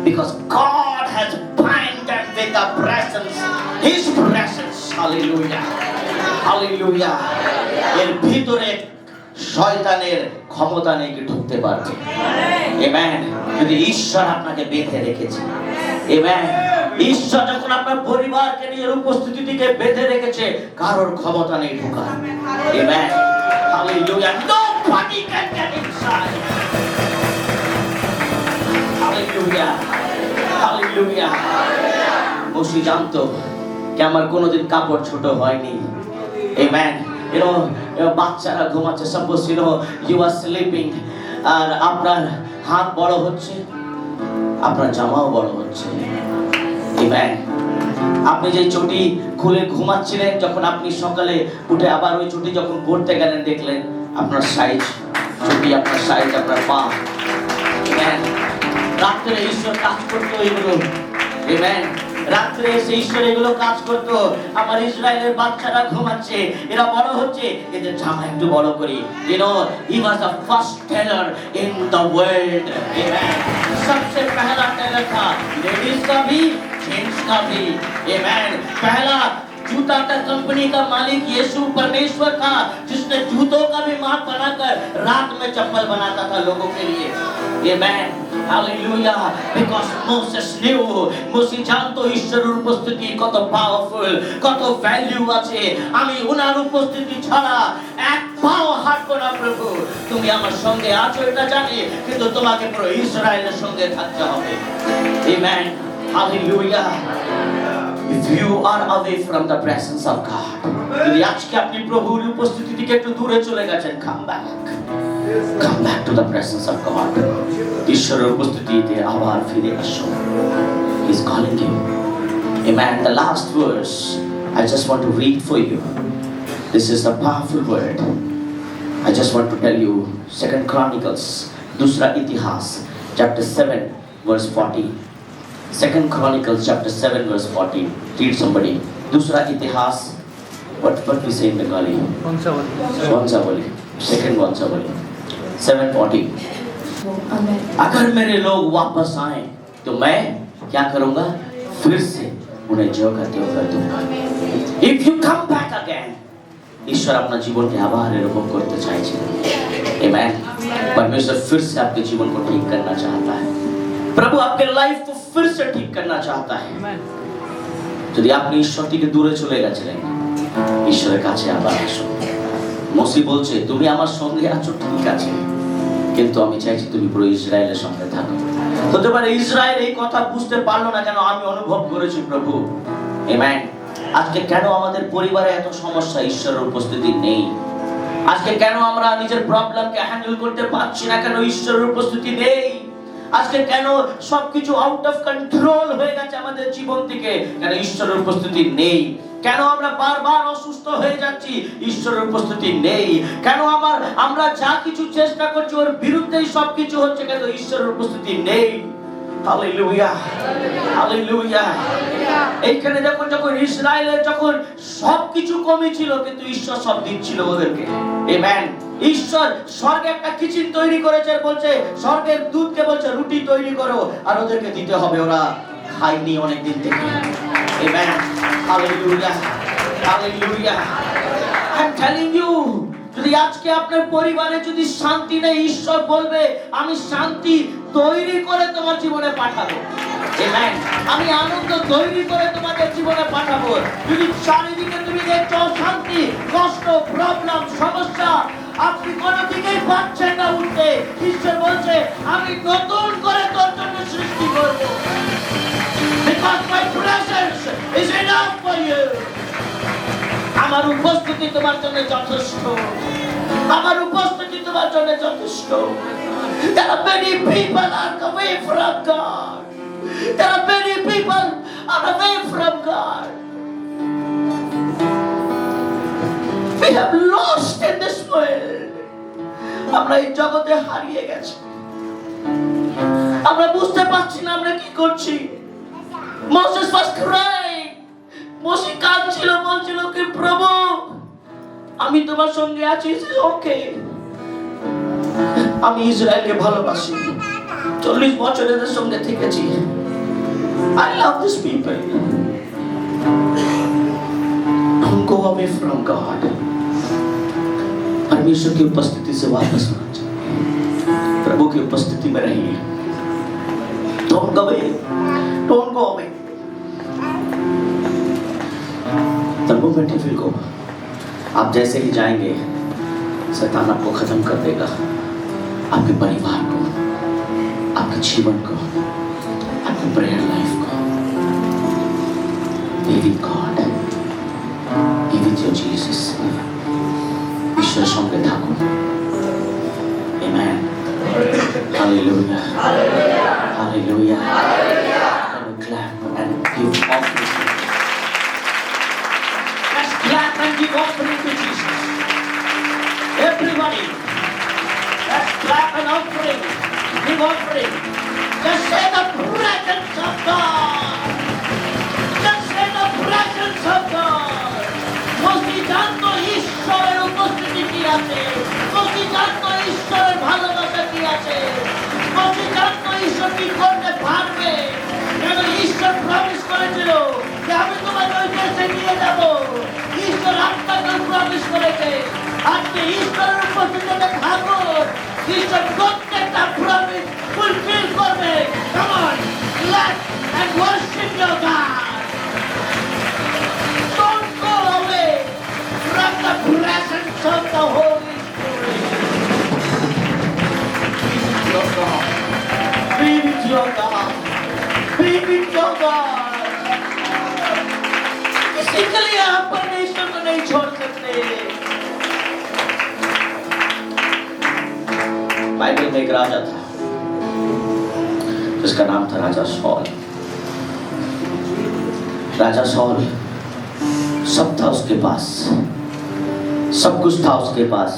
Because God has bound them with the presence, His presence. Hallelujah. Hallelujah. এর ভিতরে শয়তানের ক্ষমতা নেই কি ঢুকতে পারবে। Amen. যদি ঈশ্বর আপনাকে বেঁধে রেখেছে। Amen. ঈশ্বর যখন আপনার পরিবারকে নিজের উপস্থিতি থেকে বেঁধে রেখেছে, কারোর ক্ষমতা নেই ঢোকার। Amen, hallelujah. Nobody can get inside. Hallelujah, hallelujah. Moshe জানতো যে আমার কোনোদিন কাপড় ছোট হয়নি। আমেন। বাচ্চারা ঘুমাচ্ছে, সাপোজ ইউ আর স্লিপিং, আর আপনার হাত বড় হচ্ছে, আপনার জামাও বড় হচ্ছে। আমেন। আপনি যে চটি খুলে ঘুমাচ্ছিলেন, যখন আপনি সকালে উঠে আবার ওই চটি যখন পরতে গেলেন, দেখলেন আপনার সাইজ চটি, আপনার সাইজ, আপনার পা। আমেন। রাত্রে ঈশ্বর কাজ করতো এগুলো। আমেন। রাত্রে এসে ঈশ্বর এগুলো কাজ করতো। আমার ইসরায়েলের বাচ্চারা ঘুমাচ্ছে, এরা বড় হচ্ছে, এদের জামা একটু বড় করি। he was the first tailor in the world. Amen. सबसे पहला टेलर था, लेडीज का भी, जेंट्स का भी। Amen. पहला जूता का कंपनी का मालिक यीशु परमेश्वर था, जिसने जूतों का भी माप बनाकर रात में चप्पल बनाता था लोगों के लिए। Amen. Hallelujah. Because Moses knew, Moshe জানতো ঈশ্বরের উপস্থিতি কত পাওয়ারফুল, কত ভ্যালু আছে। আমি ওনার উপস্থিতি ছাড়া এক পাও হাঁটবো না প্রভু। তুমি আমার সঙ্গে আছো এটা জানি, কিন্তু তোমাকে পুরো ইসরায়েলের সঙ্গে থাকতে হবে। Amen. Hallelujah. If you are away from the presence of God, যদি আজকে আপনি প্রভুর উপস্থিতি থেকে একটু দূরে চলে গেছেন, come back to the presence of God. ঈশ্বরের উপস্থিতিতে আবার ফিরে আসো। He is calling you. Amen. The last verse I just want to read for you. This is a powerful word. I just want to tell you, 2 Chronicles, दूसरा इतिहास, chapter 7 verse 40. 2 Chronicles chapter 7 verse 40. Read somebody. दूसरा इतिहास, what we say in Bengali? वंशावली. Second वंशावली. 7:40. अगर मेरे लोग वापस आए तो मैं क्या करूंगा? फिर से उन्हें जो का त्यों कर दूंगा। If you come back again, ईश्वर अपना जीवन के आभार एरकम करते चाहे। Amen. परमेश्वर फिर से आपके जीवन को ठीक करना चाहता है। प्रभु आपके लाइफ को फिर से ठीक करना चाहता है। যদি আপনি ঈশ্বর থেকে দূরে চলে গেছিলেন, ঈশ্বরের কাছে আবার আসুন। মোশে বলছে, তুমি আমার সঙ্গে আছো ঠিক আছে, কিন্তু আমি চাইছি তুমি পুরো ইসরায়েলের সঙ্গে থাকো। হতে পারে ইসরায়েল এই কথা বুঝতে পারলো না, কেন আমি অনুভব করেছি প্রভু। আমেন। আজকে কেন আমাদের পরিবারে এত সমস্যা? ঈশ্বরের উপস্থিতি নেই। আজকে কেন আমরা নিজের প্রবলেমকে হ্যান্ডেল করতে পারছি না? কেন ঈশ্বরের উপস্থিতি নেই? আজকে কেন সবকিছু আউট অফ কন্ট্রোল হয়ে গেছে আমাদের জীবন থেকে? কেন ঈশ্বরের উপস্থিতি নেই? কেন আমরা বারবার অসুস্থ হয়ে যাচ্ছি? ঈশ্বরের উপস্থিতি নেই। কেন আমরা যা কিছু চেষ্টা করছি ওর বিরুদ্ধেই সবকিছু হচ্ছে? কেন ঈশ্বরের উপস্থিতি নেই। Hallelujah, hallelujah. এইখানে যখন ইসরায়েলের যখন সবকিছু কমই ছিল, কিন্তু ঈশ্বর সব দিচ্ছিল ওদেরকে। আমেন। ঈশ্বর স্বর্গে একটা কিচেন তৈরি করেছে, বলছে স্বর্গের দূতকে বলছে রুটি তৈরি করো আর ওদেরকে দিতে হবে। ওরা খায়নি অনেক দিন থেকে। Amen. Hallelujah. Hallelujah. I'm telling you, যদি আজকে আপনার পরিবারে যদি শান্তি নেই, ঈশ্বর বলবে আমি শান্তি তৈরি করে তোমার জীবনে পাঠাবো। Amen. আমি আনন্দ তৈরি করে তোমাদের জীবনে পাঠাবো। যদি চারিদিকে তুমি দেখছো শান্তি, কষ্ট, প্রবলেম, সমস্যা, আপনি কোনো দিকেই পাচ্ছেন না উঠতে, ঈশ্বর বলছে আমি নতুন করে তোর জন্য সৃষ্টি করবো। Because my presence is enough for you. আমার উপস্থিতি তোমার জন্য যথেষ্ট। আমার উপস্থিতি তোমার জন্য যথেষ্ট। There are many people are away from God. There are many people are away from God. We have lost in this world. আমরা এই জগতে হারিয়ে গেছি। আমরা বুঝতে পারছি না আমরা কি করছি। Moses was crying. মোশে কাঁদছিল, বলছিল কি প্রভু আমি তোমার সঙ্গে আছি, ওকে। আমি ইসরায়েলকে ভালোবাসি, 40 বছর এদের সঙ্গে থেকেছি। I love these people. Don't go away from God. परमेश्वर की उपस्थिति से वापस आना चाहिए। प्रभु की उपस्थिति में रहिए। Don't go away. Don't go away. प्रभु में टिफिल को आप जैसे ही जाएंगे, शैतान आपको खत्म कर देगा, आपके परिवार को, आपके जीवन को, आपके प्रेयर लाइफ को। Living God, give it to Jesus. ঈশ্বরের সঙ্গে থাকুন। Amen. Hallelujah. Hallelujah. Can we clap and give offering? Let's clap and give offering to Jesus. Everybody, let's clap and offering. Give offering. Just say the presence of God. Just say the presence of God. মসজিদান্ত ঈশ্বরের উপস্থিতি কি আছে? মসজিদান্ত ঈশ্বরের ভালোবাসা কি আছে? মসজিদান্ত ঈশ্বর কি করতে পারবে? কেন ঈশ্বর প্রমিস করেছিল যে আমি তোমাকে ওই দেশে নিয়ে যাব। ঈশ্বর আপনাকে প্রমিস করেছে। আপনি ঈশ্বরের উপস্থিতিতে থাকুন, ঈশ্বর প্রত্যেকটা প্রমিস ফুলফিল করবে। Come on, clap and worship your God. Don't go away from the presence of the Holy Spirit. Be with your God. Be with your God. किसी लिए आप परमेश्वर को नहीं छोड़ सकते। बाइबल में एक राजा था जिसका नाम था राजा शॉल। राजा शॉल सब था उसके पास, सब कुछ था उसके पास,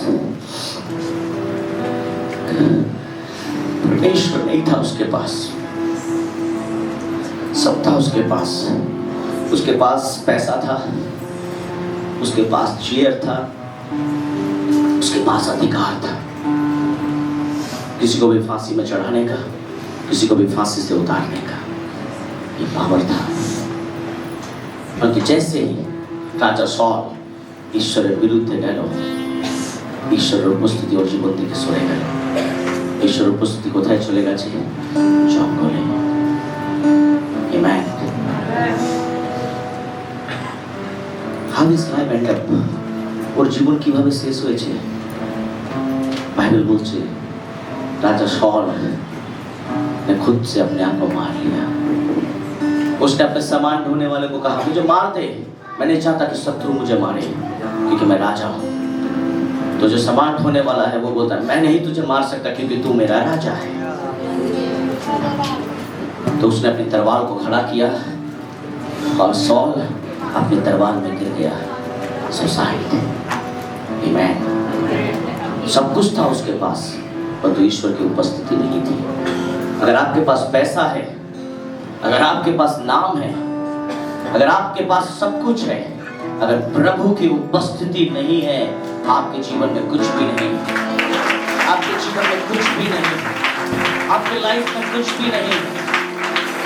परमेश्वर नहीं था उसके पास। सब था उसके पास, उसके पास पैसा था, उसके पास चेयर था, उसके पास अधिकार था, किसी को भी फांसी में चढ़ाने का, किसी को भी फांसी से उतारने का ये पावर था। क्योंकि जैसे ही রাজা শল ঈশ্বরের বিরুদ্ধে গেল, ঈশ্বরের উপস্থিতি ওর জীবন থেকে সরে গেল। ঈশ্বরের উপস্থিতি কোথায় চলে গেছে? জঙ্গলে। Amen. How his life ended up? ওর জীবন কিভাবে শেষ হয়েছে? বাইবেল বলছে राजा शॉल ने खुद से अपने आप को मार लिया। उसने अपने सामान ढोने वाले को कहा मुझे मार दे, मैं नहीं चाहता कि शत्रु मुझे मारे क्योंकि मैं राजा हूं। तो जो सामान ढोने वाला है वो बोलता है मैं नहीं तुझे मार सकता क्योंकि तू मेरा राजा है। तो उसने अपनी तलवार को खड़ा किया और शॉल अपनी तलवार में गिर गया। सुसाइड। आमेन। सब कुछ था उसके पास परंतु ईश्वर की उपस्थिति नहीं थी। अगर आपके पास पैसा है, अगर आपके पास नाम है, अगर आपके पास सब कुछ है, अगर प्रभु की उपस्थिति नहीं है आपके जीवन में कुछ भी नहीं, आपके जीवन में कुछ भी नहीं, आपके लाइफ में कुछ भी नहीं,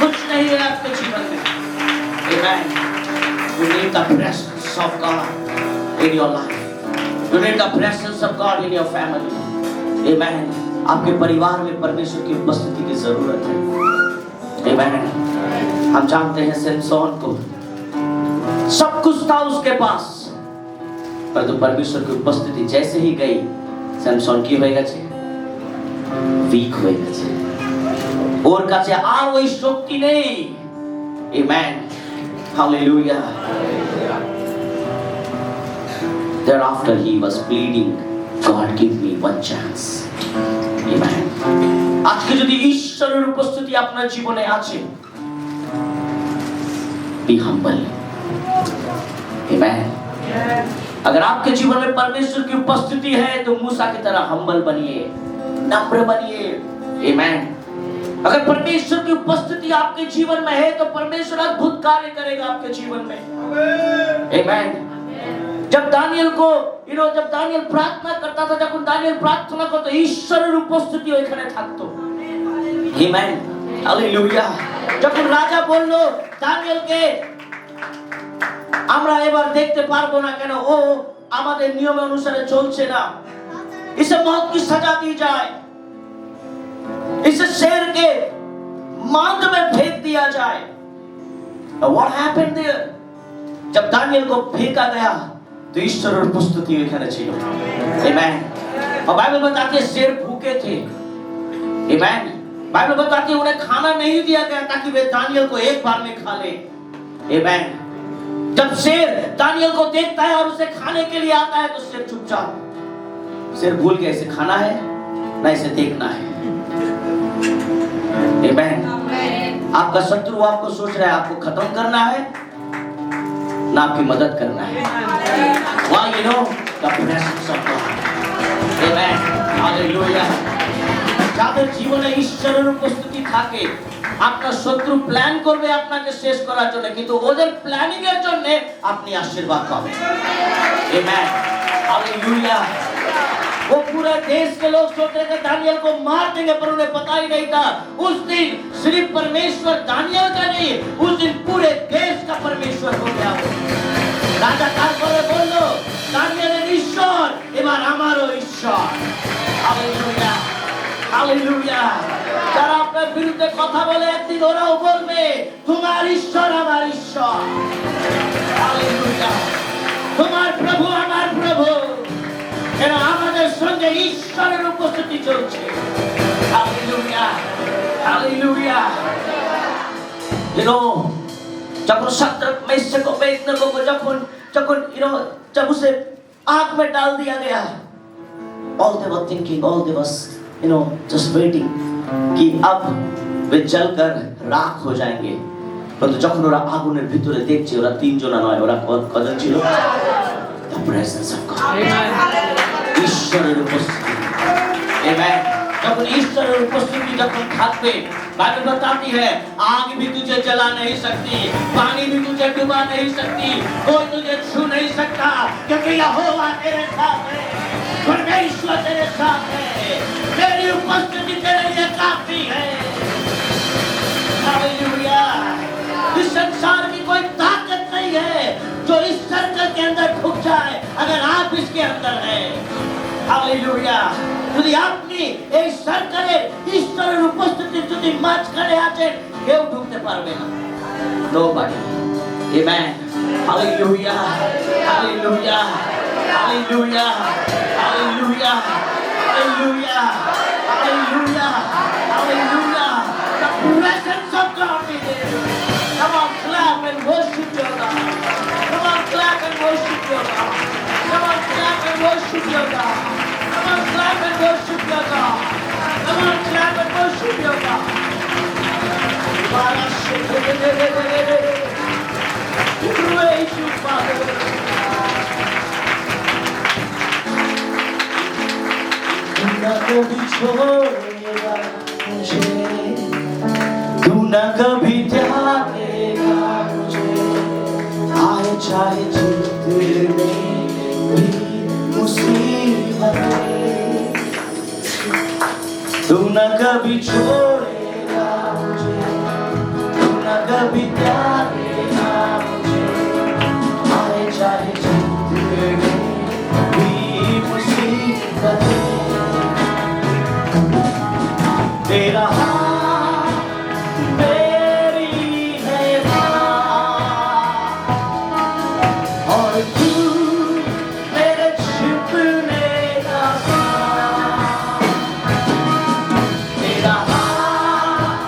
कुछ नहीं है आपके जीवन में। Amen. You need the presence of God in your life. You need the presence of God in your family. Amen. आपके परिवार में परमेश्वर की उपस्थिति की जरूरत है। Amen. हम जानते हैं सैमसन को सब कुछ था उसके पास परंतु परमेश्वर की उपस्थिति जैसे ही गई सैमसन की হয়ে গেছে, weak হয়ে গেছে। ওর কাছে আর ওই শক্তি নেই। Amen. Hallelujah. Thereafter he was pleading, God give me one chance. Amen. আজকে যদি ঈশ্বরের উপস্থিতি আপনার জীবনে আছে, be humble. Amen. अगर आपके जीवन में परमेश्वर की उपस्थिति है तो मूसा की तरह हम्बल बनिए, नम्र बनिए। Amen. अगर परमेश्वर की उपस्थिति आपके जीवन में है तो परमेश्वर अद्भुत कार्य करेगा आपके जीवन में। Amen. जब दानियल को जब दानियल प्रार्थना करता था, जब दानियल प्रार्थना करता ঈশ্বরের উপস্থিতি ওইখানে থাকতো। Amen. Hallelujah. যখন রাজা বলল দানিয়েলকে আমরা এবার দেখতে পারবো না কেন, ও আমাদের নিয়ম অনুসারে চলছে না, इसे मौत की सजा दी जाए, इसे शेर के मांद में फेंक दिया जाए। What happened there? जब दानियल को फेंका गया तो ईश्वर उपस्थिति এখানে ছিল। आमेन। और बाइबल बताती है शेर भूखे थे। आमेन। बाइबल बताती है उन्हें खाना नहीं दिया गया ताकि वे दानियल को एक बार में खा ले। आमेन। जब शेर दानियल को देखता है और उसे खाने के लिए आता है तो शेर चुपचाप, शेर भूल गया इसे खाना है ना इसे देखना है। आमेन। आपका शत्रु आपको सोच रहा है आपको खत्म करना है ना आपकी मदद करना है। Why you know the presence of God. Amen. Hallelujah. যাদের জীবনে ঈশ্বরের উপস্থিতি থাকে আপনার শত্রু প্ল্যান করবে আপনাকে শেষ করার জন্য কিন্তু ওদের প্ল্যানিং এর জন্য আপনি আশীর্বাদ পাবেন। Amen. Hallelujah. वो पूरे देश के लोग सोच रहे थे दानियल को मार देंगे पर उन्हें पता ही नहीं था उस दिन सिर्फ परमेश्वर दानियल का नहीं उस दिन पूरे देश का परमेश्वर हो गया। राजा तारपरे बोलो दानियलेर ईश्वर এবার আমারও ঈশ্বর। Hallelujah hallelujah. যারা আপনার বিরুদ্ধে কথা বলে একদিন ওরাও বলবে তোমার ঈশ্বর আমার ঈশ্বর। हालेलुया। তোমার প্রভু আমার প্রভু। এরা আমাদের সঙ্গে ঈশ্বরের উপস্থিতি চলছে। Hallelujah hallelujah. You know जब शत्रक मेषक को अबेदनगो को जब उसे आग में डाल दिया गया all they were thinking all they was just waiting कि अब वे जलकर राख हो जाएंगे परंतु যখন ওরা আগুনের ভিতরে দেখছে ওরা তিনজন নয় ওরা কজন ছিল the presence of God ঈশ্বরের উপস্থিতি amen जब ईश्वर उपस्थिति जब थाकबे बाइबल बताती है आग भी तुझे जला नहीं सकती पानी भी तुझे डुबा नहीं सकती कोई तुझे छू नहीं सकता क्योंकि यहोवा तेरे साथ है परमेश्वर तेरे साथ है तेरी उपस्थिति तेरे लिए काफी है। हालेलुया। इस संसार की कोई ताकत नहीं है जो इस सर्कल के अंदर ढुक जाए अगर आप इसके अंदर हैं। हालेलुया। যদি আপনি এই সরকারের ঈশ্বরের উপস্থিতি যদি মাঝখানে আছেন কেউ ঢুকতে পারবে না। Nobody. Amen. Hallelujah. Hallelujah. Hallelujah. Hallelujah. Hallelujah. Hallelujah. Hallelujah. The presence of God is there. Come on, clap and worship your God. Come on, clap and worship your God. Come on, clap and worship your God. Come on, clap and worship your God. Come on, clap and worship your God. Praise you, Father. तू ना कभी छोड़ेगा मुझे, तू ना कभी त्यागेगा मुझे, आए चाहे जितने भी मुसीबतें, तू न कभी छोड़ेगा मुझे, तू न कभी त्यागेगा मुझे, आए चाहे जितने भी मुसीबतें, तेरा हाथ मेरी है और तू मेरे छिपने का तेरा हाथ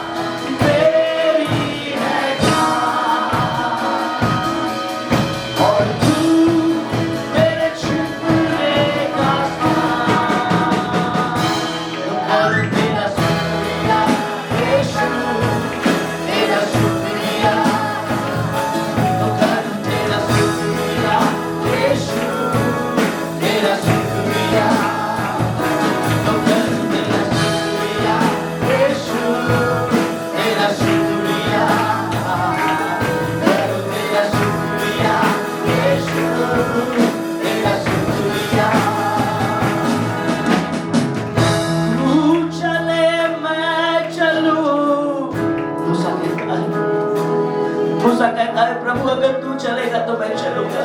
मेरी है और तू मेरे छिपने का और तेरा शुक्रिया यीशु तेरा शुक्रिया तो कर तेरा शुक्रिया यीशु तेरा शुक्रिया तो कर तेरा शुक्रिया यीशु तेरा शुक्रिया कर तेरा शुक्रिया यीशु तेरा शुक्रिया तू चले मैं चलूं मूसा कहता है प्रभु अगर तू चलेगा तो मैं चलूंगा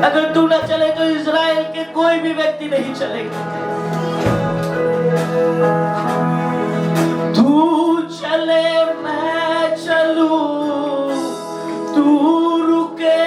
अगर तू ना चले तो इजराइल के कोई भी व्यक्ति नहीं चलेगा तू चले मैं चलूं तू रुके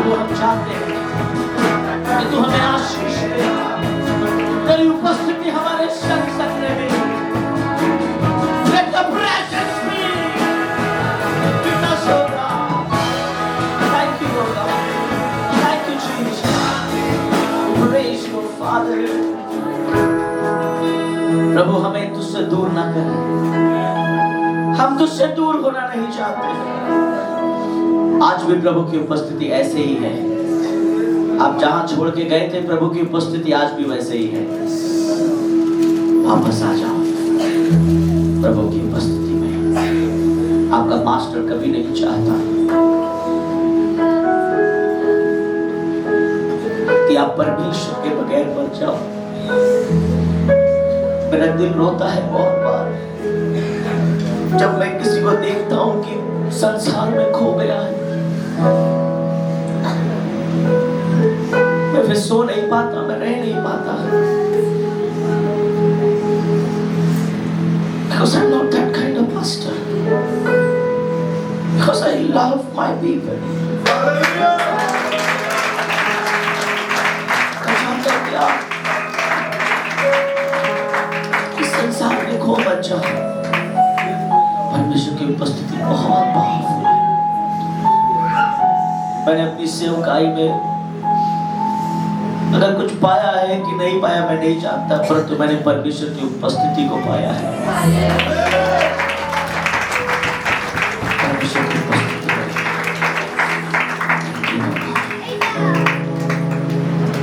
प्रभु हम चाहते हैं कि तू हमें आशीष दे, तेरी उपस्थिति हमारे संग संग रहे। Let the presence be with us, O God. Thank you, O God. Thank you, Jesus. Praise you, Father. प्रभु हमें तुझसे दूर ना कर, हम तुझसे दूर होना नहीं चाहते। आज भी प्रभु की उपस्थिति ऐसे ही है। आप जहां छोड़ के गए थे, प्रभु की उपस्थिति आज भी वैसे ही है। वापस आ जाओ प्रभु की उपस्थिति में। आपका मास्टर कभी नहीं चाहता कि आप परमेश्वर के बगैर मर जाओ। मेरा दिल रोता है बहुत बार जब मैं किसी को देखता हूं कि संसार में खो गया है। मैं फिर सो नहीं पाता, मैं रह नहीं पाता, because I'm not that kind of pastor, because I love my people. इस संसार में खो मत जाओ। परमेश्वर की उपस्थिति बहुत पावरफुल है। मैंने अपनी सेवकाई में अगर कुछ पाया है कि नहीं पाया मैं नहीं जानता, परंतु मैंने परमेश्वर की उपस्थिति को पाया है। परमेश्वर की उपस्थिति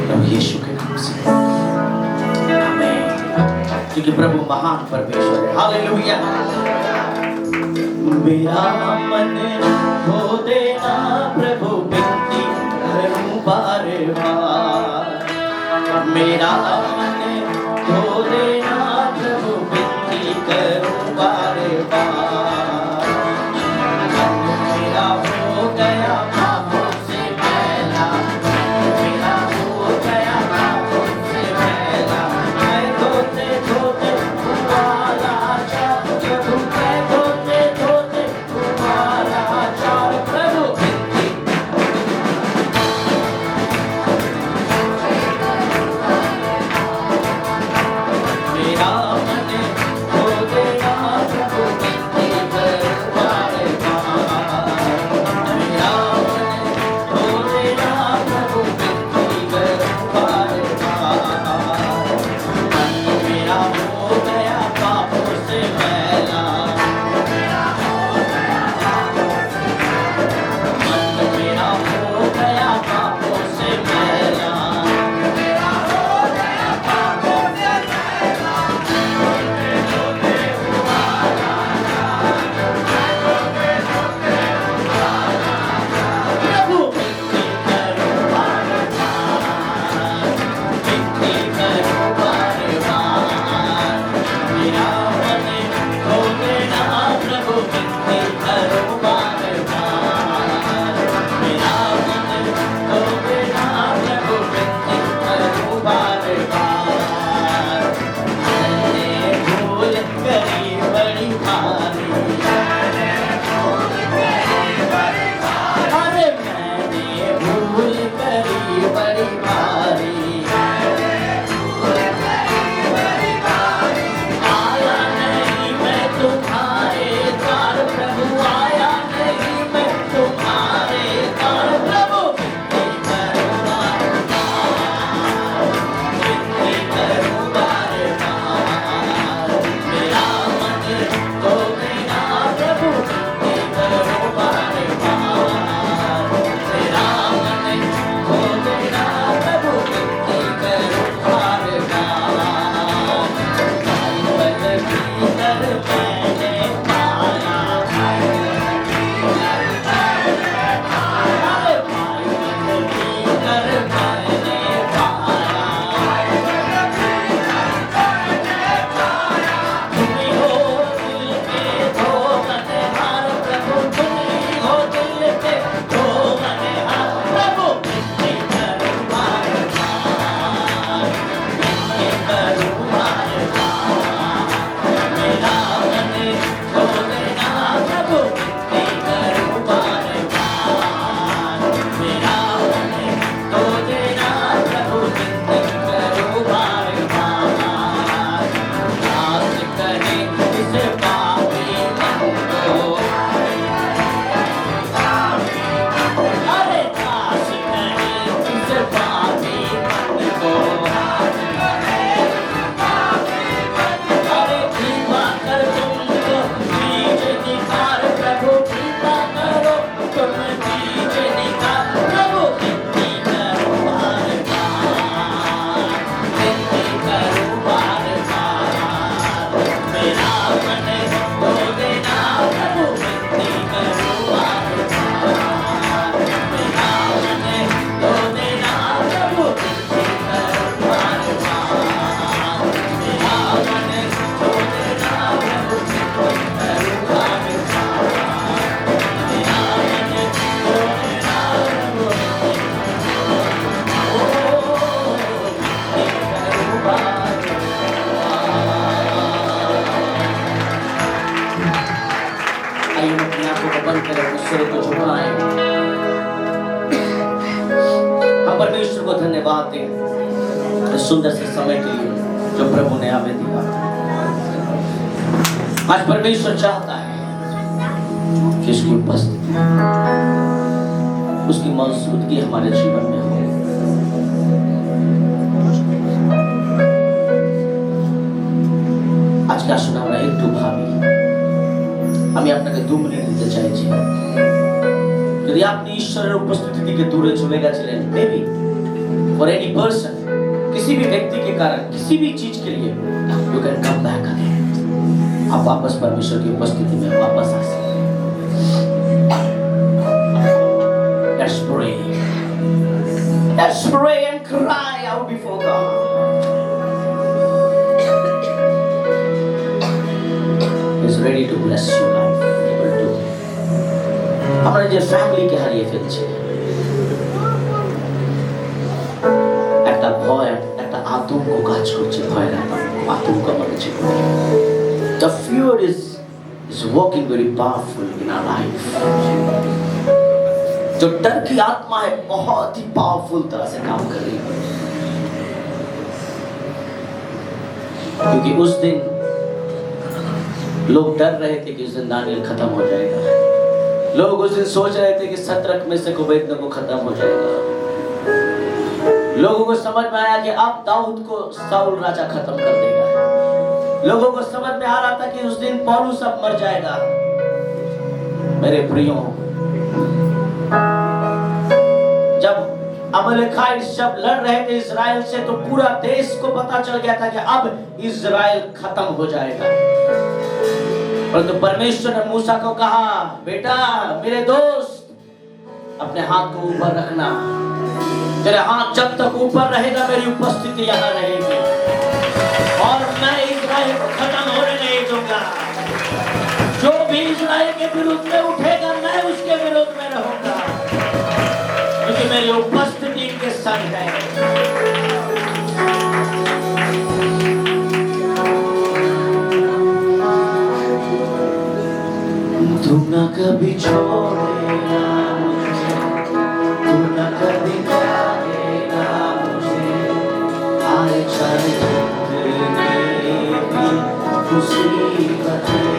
प्रभु यीशु के नाम से आमीन। क्योंकि प्रभु महान परमेश्वर है। हालेलुया। मेरा मन हो देना प्रभु, विनती करूं बार बार। मेरा मन हो देना प्रभु, विनती करूं बार बार। मेरा हो गया पापों से मैला, मेरा हो गया पापों से मैला। मैं धोते धोते तुम्हारा चार प्रभु, मैं धोते धोते तुम्हारा चार प्रभु। परमेश्वर को धन्यवाद दें इस सुंदर से समय के लिए जो प्रभु ने हमें दिया। आज परमेश्वर चाहता है कि उसकी उपस्थिति, उसकी मौजूदगी हमारे जीवन में हो। আজকে আসুন আমরা একটু ভাবি। আমি আপনাকে 2 মিনিট দিতে চাইছি। যদি আপনি ঈশ্বরের উপস্থিতি থেকে দূরে চলে গেছিলেন, মেবি फॉर एनी पर्सन, किसी भी व्यक्ति के कारण, किसी भी चीज के लिए, you can come back again. आप वापस परमेश्वर की उपस्थिति में वापस आ सकते हैं। Let's pray. Let's pray and cry out before God. He's ready to bless your life. Able to. আমরা যে ফ্যামিলিকে হারিয়ে ফেলছি, একটা ভয়, একটা আতঙ্ক কাজ করছে, ভয়ের আতঙ্ক আমাদের জীবনে। The fear is working very powerful in our life. जो डर की आत्मा है बहुत ही पावरफुल तरह से काम कर रही है, क्योंकि उस दिन लोग डर रहे थे कि उस दिन दानियल खत्म हो जाएगा। लोग उस दिन सोच रहे थे कि सत्रक में से अबेदनगो खत्म हो जाएगा। लोगों को समझ में आया कि अब दाऊद को साउल राजा खत्म कर देगा। लोगों को समझ में आ रहा था कि उस दिन पौलुस अब मर जाएगा। मेरे प्रियो, जब अमलेखाई जब लड़ रहे थे इजराइल से, तो पूरा देश को पता चल गया था कि अब इजराइल खत्म हो जाएगा। परंतु परमेश्वर ने मूसा को कहा, बेटा मेरे दोस्त, अपने हाथ को ऊपर रखना। तेरे हाथ जब तक ऊपर रहेगा मेरी उपस्थिति यहाँ रहेगी, और मैं इजराइल को खत्म होने नहीं दूंगा। जो भी इजराइल के विरुद्ध में उठेगा, मैं उसके विरुद्ध में रहूंगा, क्योंकि मेरी उपस्थिति इनके संग है। तू न कभी छोड़ेगा मुझे, तू न कभी त्यागेगा मुझे, आए चाहे जितनी भी मुसीबतें,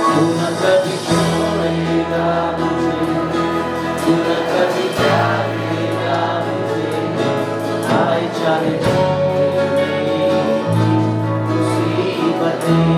तू न कभी छोड़ेगा मुझे, तू न कभी त्यागेगा मुझे, आए चाहे जितनी भी मुसीबतें।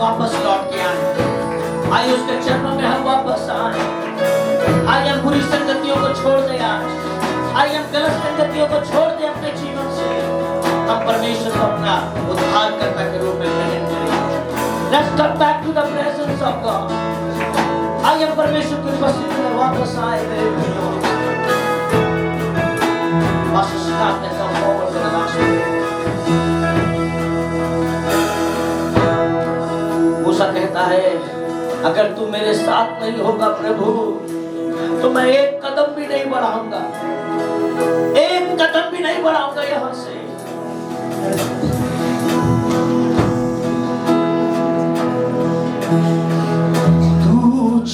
वापस लौट के आए, आइए उसके चरणों में हम वापस आए। आइए हम बुरी संगतियों को छोड़ दें आज, आइए हम गलत संगतियों को छोड़ दें अपने जीवन से। हम परमेश्वर को अपना उद्धारकर्ता के रूप में ग्रहण करें। Let's come back to the presence of God. आइए हम परमेश्वर की उपस्थिति में वापस आए। मेरे प्रियो, Pastor Scott ने come forward for the last word. मूसा कहता है, अगर तू मेरे साथ नहीं होगा प्रभु, तो मैं एक कदम भी नहीं बढ़ाऊंगा, एक कदम भी नहीं बढ़ाऊंगा यहां से। तू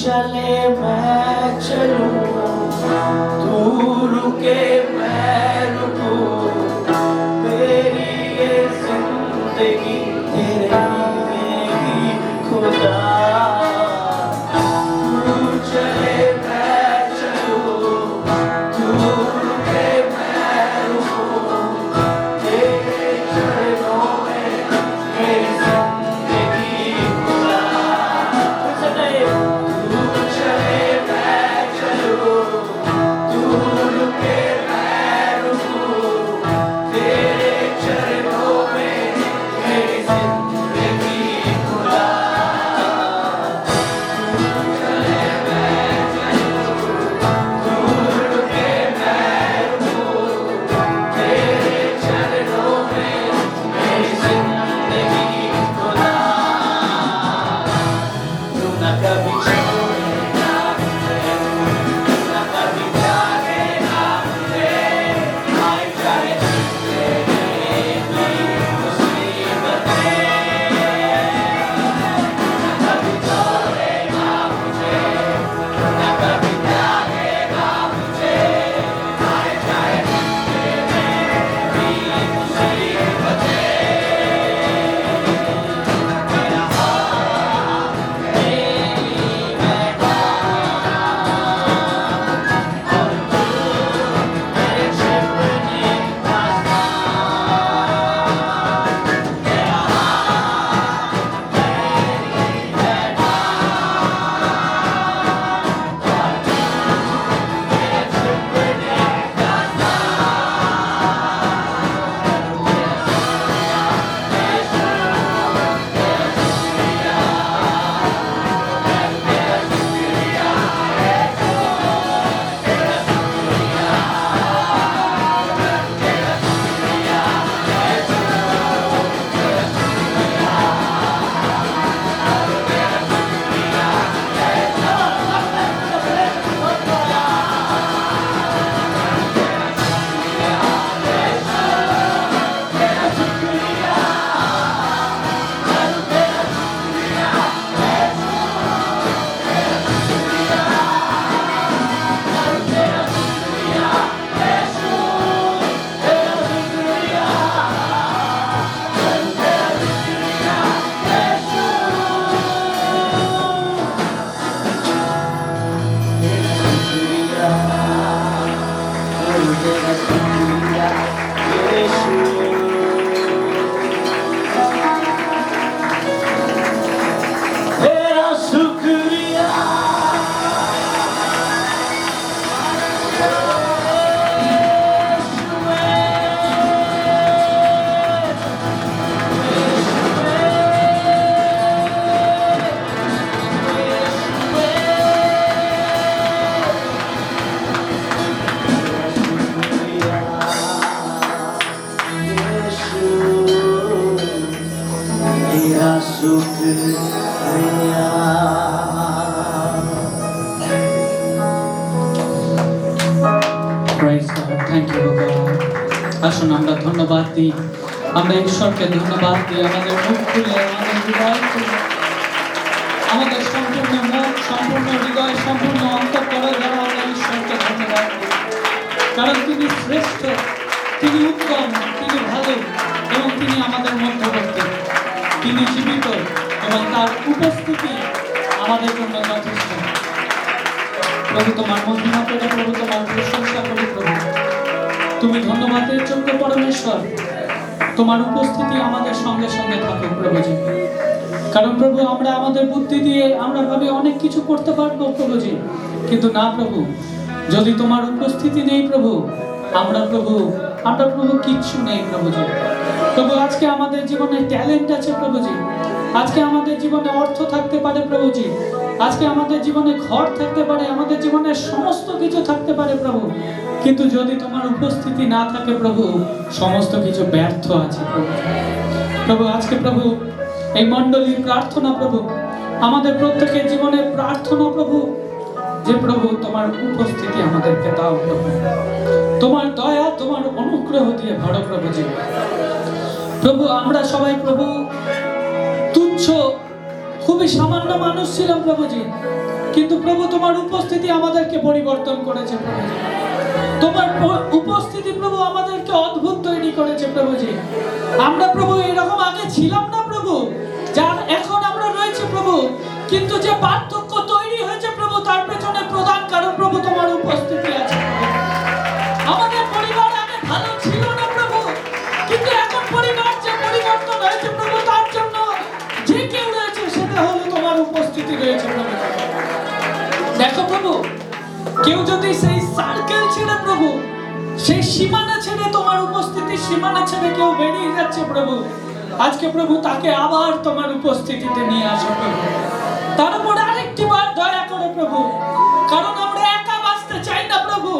चले मैं चलूं, तू रुके मैं रुकूं, मेरी ये जिंदगी तेरे Praise God. Thank you, God. আসুন আমরা ধন্যবাদ দিই, আমরা ঈশ্বরকে ধন্যবাদ দিই, আমাদের মুখ খুলে, আমাদের হৃদয় খুলে, আমাদের সম্পূর্ণ মুখ, সম্পূর্ণ হৃদয়, সম্পূর্ণ অন্তঃকরণ দ্বারা আমরা ঈশ্বরকে ধন্যবাদ দিই। কারণ তিনি শ্রেষ্ঠ, তিনি উত্তম, তিনি ভালো এবং তিনি আমাদের মধ্যবর্তী, তিনি জীবিত এবং তার উপস্থিতি আমাদের জন্য যথেষ্ট। প্রভু তোমার মহিমা করে, প্রভু তোমার প্রশংসা করি প্রভু। তুমি ধন্যবাদের যোগ্য পরমেশ্বর, তোমার উপস্থিতি আমাদের সঙ্গে সঙ্গে থাকুক প্রভুজি। কারণ প্রভু আমরা আমাদের বুদ্ধি দিয়ে আমরা ভাবে অনেক কিছু করতে পারবো প্রভুজি, কিন্তু না প্রভু, যদি তোমার উপস্থিতি নেই প্রভু, আমরা প্রভু কিচ্ছু নেই প্রভুজি। প্রভু আজকে আমাদের জীবনে ট্যালেন্ট আছে প্রভুজি, আজকে আমাদের জীবনে অর্থ থাকতে পারে প্রভুজি, আজকে আমাদের জীবনে ঘর থাকতে পারে, আমাদের জীবনে সমস্ত কিছু থাকতে পারে প্রভু, কিন্তু যদি তোমার উপস্থিতি না থাকে প্রভু, সমস্ত কিছু ব্যর্থ আছে প্রভু। প্রভু আজকে প্রভু এই মণ্ডলীর প্রার্থনা প্রভু, আমাদের প্রত্যেকের জীবনে প্রার্থনা প্রভু, যে প্রভু তোমার উপস্থিতি আমাদেরকে দাও প্রভু, তোমার দয়া, তোমার অনুগ্রহ দিয়ে ভরো প্রভুজি। প্রভু আমরা সবাই প্রভু তুচ্ছ, খুবই সামান্য মানুষ ছিলাম প্রভুজি, কিন্তু প্রভু তোমার উপস্থিতি আমাদেরকে পরিবর্তন করেছে প্রভুজি। তোমার উপস্থিতি প্রভু আমাদেরকে অদ্ভুত তৈরি করেছে প্রভুজি। আমরা প্রভু এরকম আগে ছিলাম না প্রভু, যার এখন আমরা রয়েছে প্রভু, কিন্তু যে পার্থক্য তৈরি হয়েছে প্রভু, তার পেছনে প্রধান কারণ প্রভু তোমার উপস্থিতি আছে। আমাদের পরিবার আগে ভালো ছিল না প্রভু, কিন্তু এখন পরিবার যে পরিবর্তন হয়েছে প্রভু, তার জন্য যে কেউ রয়েছে সেটা হলো তোমার উপস্থিতি রয়েছে প্রভু। দেখো প্রভু, কেউ যদি সেই সার্কেল ছেড়ে প্রভু, সেই সীমানা ছেড়ে, তোমার উপস্থিতির সীমানা ছেড়ে কেউ বেরিয়ে যাচ্ছে প্রভু, আজকে প্রভু তাকে আবার তোমার উপস্থিতিতে নিয়ে আসো প্রভু। তার উপরে আরেকটি বার দয়া করে প্রভু, কারণ আমরা একা বাঁচতে চাই না প্রভু।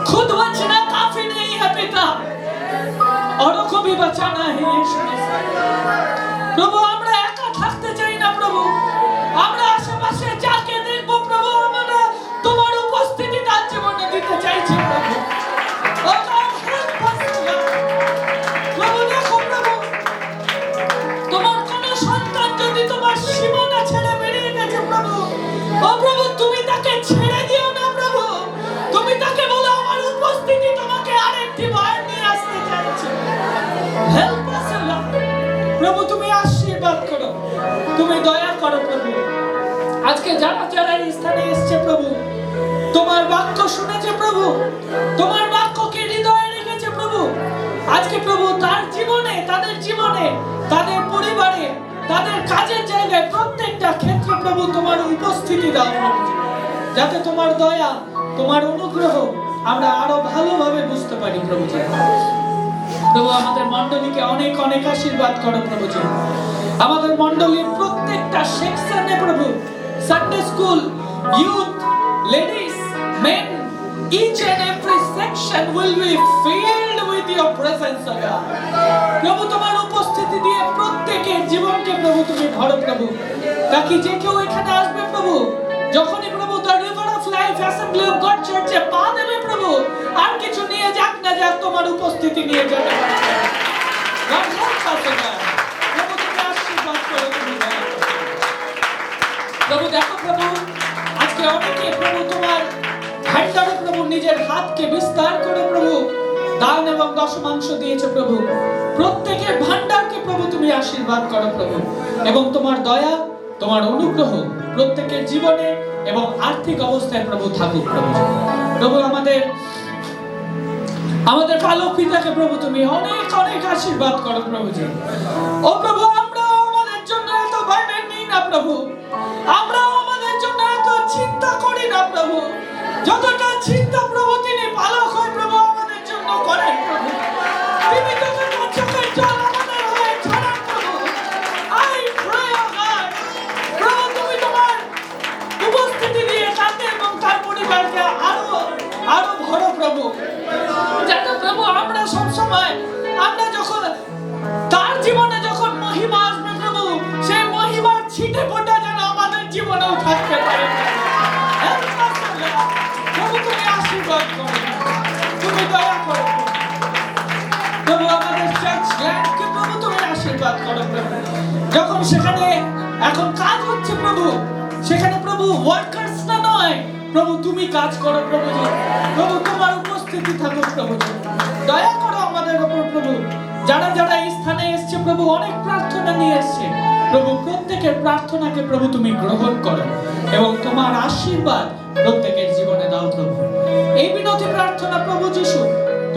खुद बचना काफी नहीं है पिता, औरों को भी बचाना है यीशु मसीह। प्रभु আমরা একা থাকতে চাই না প্রভু, আমরা আশেপাশে যাকে দেখবো প্রভু, আমরা তোমার উপস্থিতি তার জীবনে দিতে চাইছি প্রভু। ও God, help us, Lord. প্রভু দেখো প্রভু, তোমার কোন সন্তান যদি তোমার সীমানা ছেড়ে বেরিয়ে গেছে প্রভু, ও প্রভু তুমি তাকে ছেড়ে দিও না প্রভু, তুমি তাকে বলো আমার উপস্থিতি তোমাকে আরেকটি বার নিয়ে আসতে চাইছে। Help us Lord. প্রভু তুমি আশীর্বাদ করো, তুমি দয়া করো প্রভু। আজকে যারা যারা এই স্থানে এসেছে প্রভু, তোমার বাক্য শুনেছে প্রভু, তোমার বাক্যকে হৃদয়ে রেখেছে প্রভু, আজকে প্রভু তার জীবনে, তাদের জীবনে, তাদের পরিবারে, তাদের কাজের জায়গায়, প্রত্যেকটা ক্ষেত্রে প্রভু তোমার উপস্থিতি দাও প্রভু, যাতে তোমার দয়া, তোমার অনুগ্রহ আমরা আরো ভালোভাবে বুঝতে পারি প্রভু। প্রভু আমাদের মণ্ডলীকে অনেক অনেক আশীর্বাদ করো প্রভু। আমাদের মণ্ডলীর প্রত্যেকটা সেকশনে প্রভু, Sunday school, youth, ladies, men, each and every section will be filled with your presence, O God. প্রভু তোমার উপস্থিতি দিয়ে প্রত্যেকের জীবনকে প্রভু তুমি ভরো প্রভু, তাকে যে কেউ এখানে আসবে প্রভু, যখনই প্রভু the river of life assembly of god চার্চে পা দেবে প্রভু, আর কিছু নিয়ে যাক না যাক, তোমার উপস্থিতি নিয়ে যাবে। God help us, O God. প্রভু তুমি আশীর্বাদ করো তুমি দয়া করো। প্রভু দেখো প্রভু, আজকে অনেকে প্রভু তোমার ভান্ডারে প্রভু নিজের হাতকে বিস্তার করে প্রভু দান এবং দশমাংশ দিয়েছে প্রভু, প্রত্যেকের ভান্ডারকে প্রভু তুমি আশীর্বাদ করো প্রভু, এবং তোমার দয়া, তোমার অনুগ্রহ প্রত্যেকের জীবনে এবং আর্থিক অবস্থায় প্রভু থাকুক প্রভু। প্রভু আমাদের পালক পিতাকে প্রভু তুমি অনেক অনেক আশীর্বাদ করো প্রভু। ও প্রভু আমরা আমাদের জন্য এত বার্ডেন নিই না প্রভু, আমরা আমাদের জন্য এত চিন্তা করি না প্রভু, যতটা চিন্তা প্রভু তিনি পালক হয় প্রভু আমাদের জন্য করেন প্রভু। তিনি যতটা চোখের জল আমাদের হয়ে ছড়ান প্রভু। I pray, O God, প্রভু তুমি তোমার উপস্থিতি দিয়ে তাকে এবং তার পরিবারকে আরো আরো ভরো প্রভু, যাতে প্রভু আমরা সব সময়, আমরা যখন তার জীবনে যখন মহিমা যখন সেখানে এখন কাজ হচ্ছে প্রভু, সেখানে প্রভু ওয়ার্কার্স না নয় প্রভু, তুমি কাজ করো প্রভু। প্রভু তোমার উপস্থিতি থাকুক প্রভু, দয়া করো আমাদের উপর প্রভু। যারা যারা এই স্থানে এসছে প্রভু, অনেক প্রার্থনা নিয়ে এসছে প্রভু, প্রত্যেকের প্রার্থনাকে প্রভু তুমি গ্রহণ করো এবং তোমার আশীর্বাদ প্রত্যেকের জীবনে দাও প্রভু। এই বিনতি প্রার্থনা প্রভু যিশু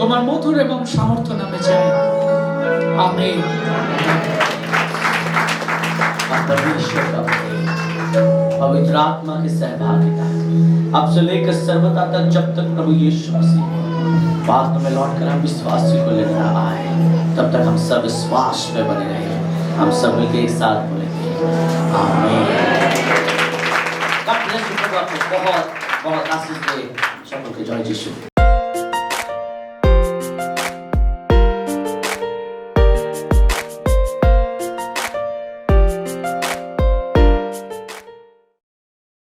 তোমার মধুর এবং সামর্থ্য নামে চাই, আমেন। परमेश्वर का प्रेम, पवित्र आत्मा की सहभागिता अब से लेकर सर्वदा तक, जब तक प्रभु यीशु मसीह बात में लौटकर हम विश्वासी को लेकर आए, तब तक हम सब विश्वास में बने रहे। हम सब मिलकर एक साथ बोलेंगे आमीन। God bless you, प्रभु आपको बहुत बहुत आशीष दे। सबको जय यीशु।